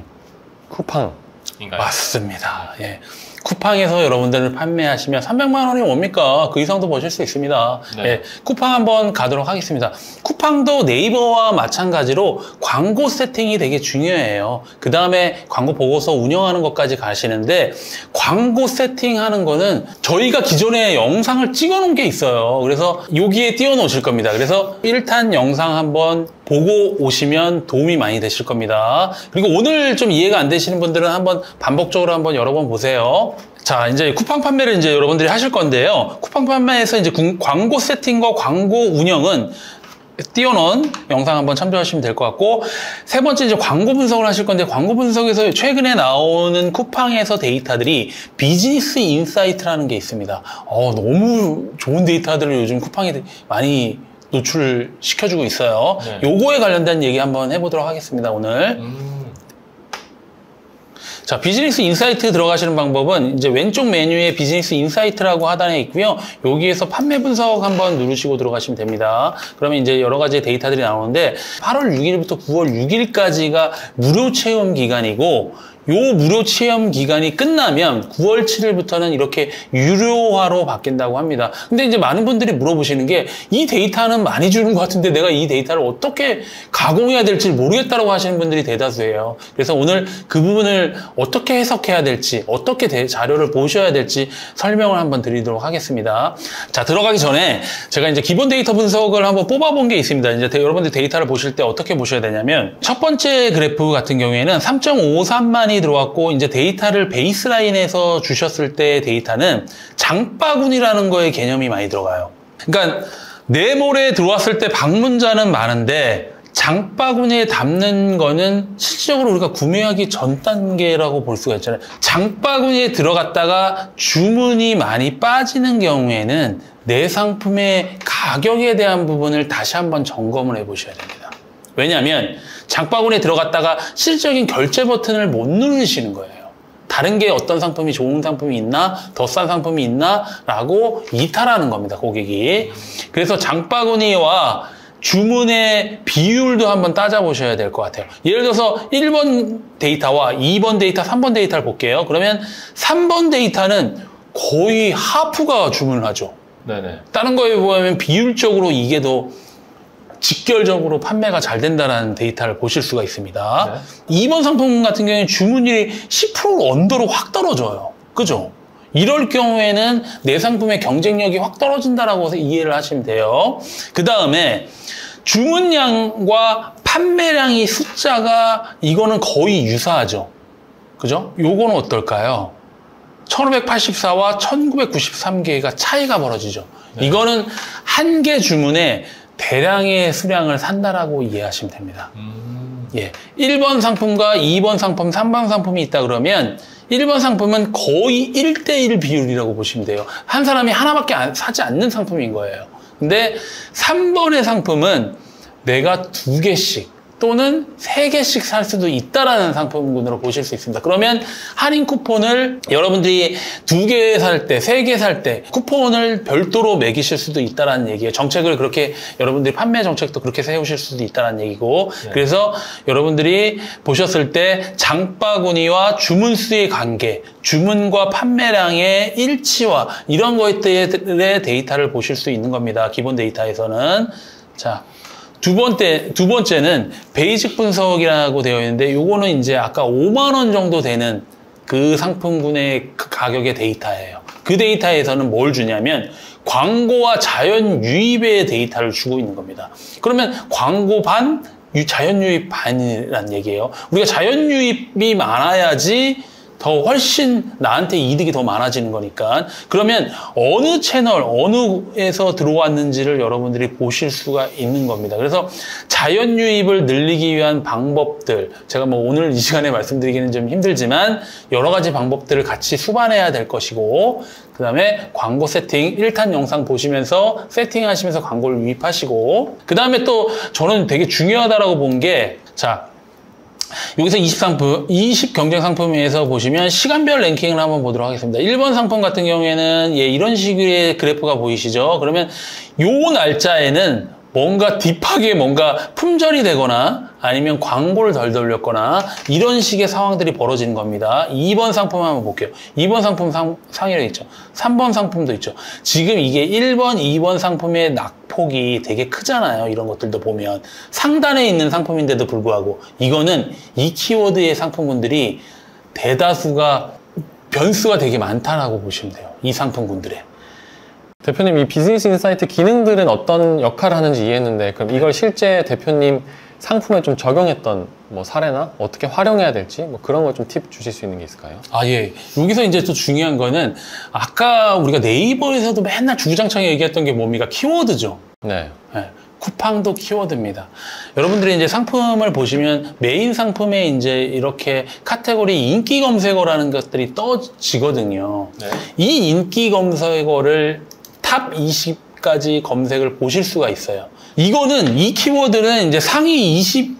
쿠팡. 맞습니다. 예. 쿠팡에서 여러분들을 판매하시면 300만 원이 뭡니까? 그 이상도 버실 수 있습니다. 네. 예. 쿠팡 한번 가도록 하겠습니다. 쿠팡도 네이버와 마찬가지로 광고 세팅이 되게 중요해요. 그 다음에 광고 보고서 운영하는 것까지 가시는데 광고 세팅하는 거는 저희가 기존에 영상을 찍어 놓은 게 있어요. 그래서 여기에 띄워 놓으실 겁니다. 그래서 1탄 영상 한번 보고 오시면 도움이 많이 되실 겁니다. 그리고 오늘 좀 이해가 안 되시는 분들은 한번 반복적으로 한번 여러 번 보세요. 자, 이제 쿠팡 판매를 이제 여러분들이 하실 건데요. 쿠팡 판매에서 이제 광고 세팅과 광고 운영은 띄워놓은 영상 한번 참조하시면 될 것 같고, 세 번째 이제 광고 분석을 하실 건데, 광고 분석에서 최근에 나오는 쿠팡에서 데이터들이 비즈니스 인사이트라는 게 있습니다. 너무 좋은 데이터들을 요즘 쿠팡이 많이 노출을 시켜주고 있어요. 네. 요거에 관련된 얘기 한번 해보도록 하겠습니다, 오늘. 자, 비즈니스 인사이트 들어가시는 방법은 이제 왼쪽 메뉴에 비즈니스 인사이트라고 하단에 있고요. 여기에서 판매 분석 한번 누르시고 들어가시면 됩니다. 그러면 이제 여러 가지 데이터들이 나오는데 8월 6일부터 9월 6일까지가 무료 체험 기간이고 요 무료 체험 기간이 끝나면 9월 7일부터는 이렇게 유료화로 바뀐다고 합니다. 근데 이제 많은 분들이 물어보시는 게 이 데이터는 많이 주는 것 같은데 내가 이 데이터를 어떻게 가공해야 될지 모르겠다고 하시는 분들이 대다수예요. 그래서 오늘 그 부분을 어떻게 해석해야 될지, 어떻게 자료를 보셔야 될지 설명을 한번 드리도록 하겠습니다. 자, 들어가기 전에 제가 이제 기본 데이터 분석을 한번 뽑아본 게 있습니다. 이제 여러분들 데이터를 보실 때 어떻게 보셔야 되냐면 첫 번째 그래프 같은 경우에는 3.53만이 많이 들어왔고 이제 데이터를 베이스라인에서 주셨을 때 데이터는 장바구니라는 거에 개념이 많이 들어가요. 그러니까 네몰에 들어왔을 때 방문자는 많은데 장바구니에 담는 거는 실질적으로 우리가 구매하기 전 단계라고 볼 수가 있잖아요. 장바구니에 들어갔다가 주문이 많이 빠지는 경우에는 내 상품의 가격에 대한 부분을 다시 한번 점검을 해 보셔야 됩니다. 왜냐하면 장바구니에 들어갔다가 실질적인 결제 버튼을 못 누르시는 거예요. 다른 게 어떤 상품이 좋은 상품이 있나, 더 싼 상품이 있나 라고 이탈하는 겁니다, 고객이. 그래서 장바구니와 주문의 비율도 한번 따져보셔야 될 것 같아요. 예를 들어서 1번 데이터와 2번 데이터, 3번 데이터를 볼게요. 그러면 3번 데이터는 거의 하프가 주문을 하죠. 네네. 다른 거에 보면 비율적으로 이게 더 직결적으로 판매가 잘 된다는 데이터를 보실 수가 있습니다. 네. 2번 상품 같은 경우에는 주문율이 10% 언더로 확 떨어져요. 그죠? 이럴 경우에는 내 상품의 경쟁력이 확 떨어진다라고 이해를 하시면 돼요. 그 다음에 주문량과 판매량이 숫자가 이거는 거의 유사하죠. 그죠? 요거는 어떨까요? 1584와 1993개가 차이가 벌어지죠. 네. 이거는 한 개 주문에 대량의 수량을 산다라고 이해하시면 됩니다. 예, 1번 상품과 2번 상품, 3번 상품이 있다 그러면 1번 상품은 거의 1대1 비율이라고 보시면 돼요. 한 사람이 하나밖에 사지 않는 상품인 거예요. 근데 3번의 상품은 내가 2개씩 또는 3개씩 살 수도 있다라는 상품군으로 보실 수 있습니다. 그러면 할인 쿠폰을 여러분들이 2개 살 때, 3개 살 때 쿠폰을 별도로 매기실 수도 있다라는 얘기예요. 정책을 그렇게 여러분들이 판매 정책도 그렇게 세우실 수도 있다라는 얘기고 네. 그래서 여러분들이 보셨을 때 장바구니와 주문 수의 관계, 주문과 판매량의 일치와 이런 것들의 데이터를 보실 수 있는 겁니다. 기본 데이터에서는. 자. 두 번째는 베이직 분석이라고 되어 있는데 요거는 이제 아까 5만 원 정도 되는 그 상품군의 그 가격의 데이터예요. 그 데이터에서는 뭘 주냐면 광고와 자연 유입의 데이터를 주고 있는 겁니다. 그러면 광고 반, 자연 유입 반이라는 얘기예요. 우리가 자연 유입이 많아야지 더 훨씬 나한테 이득이 더 많아지는 거니까. 그러면 어느 채널, 어느에서 들어왔는지를 여러분들이 보실 수가 있는 겁니다. 그래서 자연 유입을 늘리기 위한 방법들, 제가 뭐 오늘 이 시간에 말씀드리기는 좀 힘들지만 여러 가지 방법들을 같이 수반해야 될 것이고, 그 다음에 광고 세팅, 1탄 영상 보시면서 세팅하시면서 광고를 유입하시고, 그 다음에 또 저는 되게 중요하다라고 본 게, 자, 여기서 20 경쟁 상품에서 보시면 시간별 랭킹을 한번 보도록 하겠습니다. 1번 상품 같은 경우에는 예, 이런 식의 그래프가 보이시죠? 그러면 요 날짜에는 뭔가 딥하게 뭔가 품절이 되거나 아니면 광고를 덜 돌렸거나 이런 식의 상황들이 벌어지는 겁니다. 2번 상품 한번 볼게요. 2번 상품 상위로 있죠. 3번 상품도 있죠. 지금 이게 1번, 2번 상품의 낙폭이 되게 크잖아요. 이런 것들도 보면. 상단에 있는 상품인데도 불구하고 이거는 이 키워드의 상품군들이 대다수가 변수가 되게 많다라고 보시면 돼요. 이 상품군들의. 대표님, 이 비즈니스 인사이트 기능들은 어떤 역할을 하는지 이해했는데 그럼 이걸 실제 대표님 상품에 좀 적용했던 뭐 사례나 어떻게 활용해야 될지 뭐 그런 걸 좀 팁 주실 수 있는 게 있을까요? 아, 예. 여기서 이제 또 중요한 거는 아까 우리가 네이버에서도 맨날 주구장창 얘기했던 게 뭡니까? 키워드죠. 네. 네. 쿠팡도 키워드입니다. 여러분들이 이제 상품을 보시면 메인 상품에 이제 이렇게 카테고리 인기 검색어라는 것들이 떠지거든요. 네. 이 인기 검색어를 탑 20까지 검색을 보실 수가 있어요. 이거는 이 키워드는 이제 상위 20,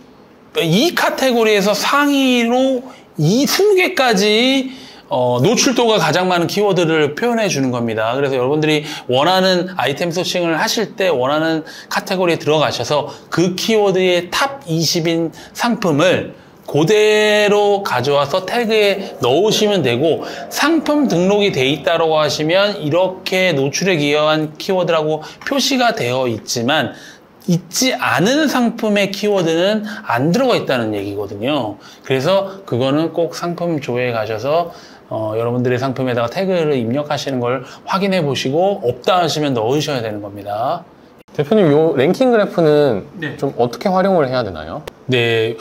이 카테고리에서 상위로 이 20개까지 노출도가 가장 많은 키워드를 표현해 주는 겁니다. 그래서 여러분들이 원하는 아이템 서칭을 하실 때 원하는 카테고리에 들어가셔서 그 키워드의 탑 20인 상품을 그대로 가져와서 태그에 넣으시면 되고 상품 등록이 돼 있다고 하시면 이렇게 노출에 기여한 키워드라고 표시가 되어 있지만 있지 않은 상품의 키워드는 안 들어가 있다는 얘기거든요. 그래서 그거는 꼭 상품 조회에 가셔서 여러분들의 상품에다가 태그를 입력하시는 걸 확인해 보시고 없다 하시면 넣으셔야 되는 겁니다. 대표님, 요 랭킹 그래프는 네. 좀 어떻게 활용을 해야 되나요? 네,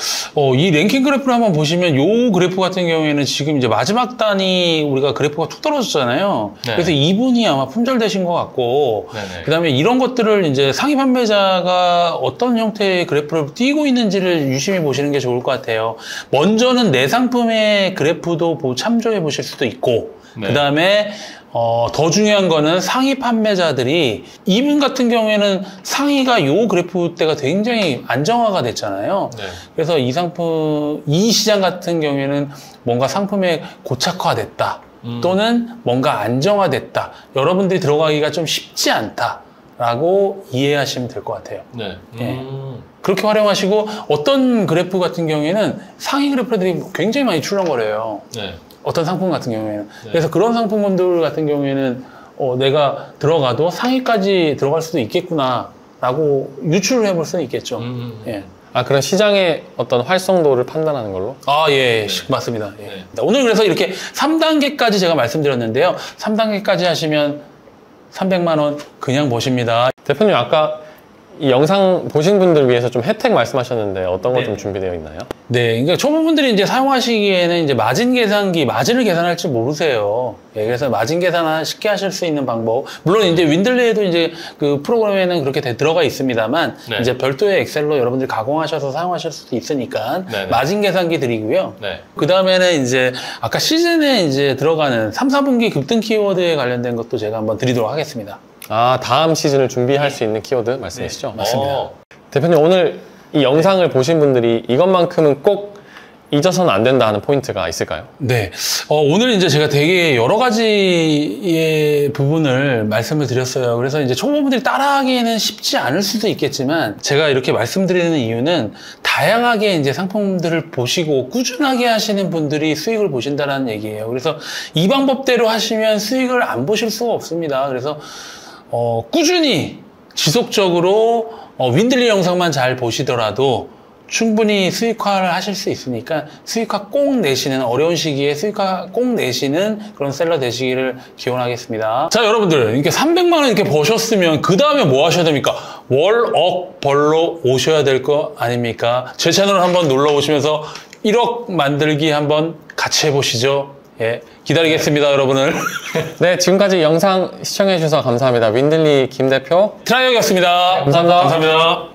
이 랭킹 그래프를 한번 보시면 요 그래프 같은 경우에는 지금 이제 마지막 단이 우리가 그래프가 툭 떨어졌잖아요. 네. 그래서 이분이 아마 품절되신 것 같고, 네네. 그다음에 이런 것들을 이제 상위 판매자가 어떤 형태의 그래프를 띄고 있는지를 유심히 보시는 게 좋을 것 같아요. 먼저는 내 상품의 그래프도 참조해 보실 수도 있고, 네. 그다음에 더 중요한 거는 상위 판매자들이 이분 같은 경우에는 상위가 요 그래프 때가 굉장히 안정화가 됐잖아요. 네. 그래서 이 시장 같은 경우에는 뭔가 상품에 고착화됐다. 또는 뭔가 안정화됐다. 여러분들이 들어가기가 좀 쉽지 않다라고 이해하시면 될 것 같아요. 네. 예. 그렇게 활용하시고 어떤 그래프 같은 경우에는 상위 그래프들이 굉장히 많이 출렁거려요. 네. 어떤 상품 같은 경우에는. 네. 그래서 그런 상품군들 같은 경우에는 내가 들어가도 상위까지 들어갈 수도 있겠구나 라고 유추를 해볼 수는 있겠죠. 예. 아, 그런 시장의 어떤 활성도를 판단하는 걸로? 아, 예, 맞습니다. 예. 네. 오늘 그래서 이렇게 3단계까지 제가 말씀드렸는데요. 3단계까지 하시면 300만 원 그냥 보십니다. 대표님, 아까 이 영상 보신 분들 위해서 좀 혜택 말씀하셨는데 어떤 거 네. 좀 준비되어 있나요? 네, 그러니까 초보분들이 이제 사용하시기에는 이제 마진 계산기, 마진을 계산할 줄 모르세요. 예, 그래서 마진 계산을 쉽게 하실 수 있는 방법. 물론 이제 윈들리에도 이제 그 프로그램에는 그렇게 들어가 있습니다만, 네. 이제 별도의 엑셀로 여러분들이 가공하셔서 사용하실 수도 있으니까, 네네. 마진 계산기 드리고요. 네. 그 다음에는 이제 아까 시즌에 이제 들어가는 3, 4분기 급등 키워드에 관련된 것도 제가 한번 드리도록 하겠습니다. 아, 다음 시즌을 준비할 수 있는 키워드 말씀이시죠? 네, 맞습니다. 대표님, 오늘 이 영상을 보신 분들이 이것만큼은 꼭 잊어서는 안 된다 하는 포인트가 있을까요? 네. 오늘 이제 제가 되게 여러 가지의 부분을 말씀을 드렸어요. 그래서 이제 초보분들이 따라하기에는 쉽지 않을 수도 있겠지만, 제가 이렇게 말씀드리는 이유는 다양하게 이제 상품들을 보시고 꾸준하게 하시는 분들이 수익을 보신다는 얘기예요. 그래서 이 방법대로 하시면 수익을 안 보실 수가 없습니다. 그래서, 꾸준히 지속적으로 윈들리 영상만 잘 보시더라도 충분히 수익화를 하실 수 있으니까 수익화 꼭 내시는, 어려운 시기에 수익화 꼭 내시는 그런 셀러 되시기를 기원하겠습니다. 자, 여러분들 이렇게 300만 원 이렇게 버셨으면 그 다음에 뭐 하셔야 됩니까? 월억 벌러 오셔야 될 거 아닙니까? 제 채널을 한번 눌러보시면서 1억 만들기 한번 같이 해보시죠. 예, 기다리겠습니다, 여러분을. 네, 지금까지 영상 시청해주셔서 감사합니다. 윈들리 김 대표. 트라이어였습니다. 감사합니다. 감사합니다.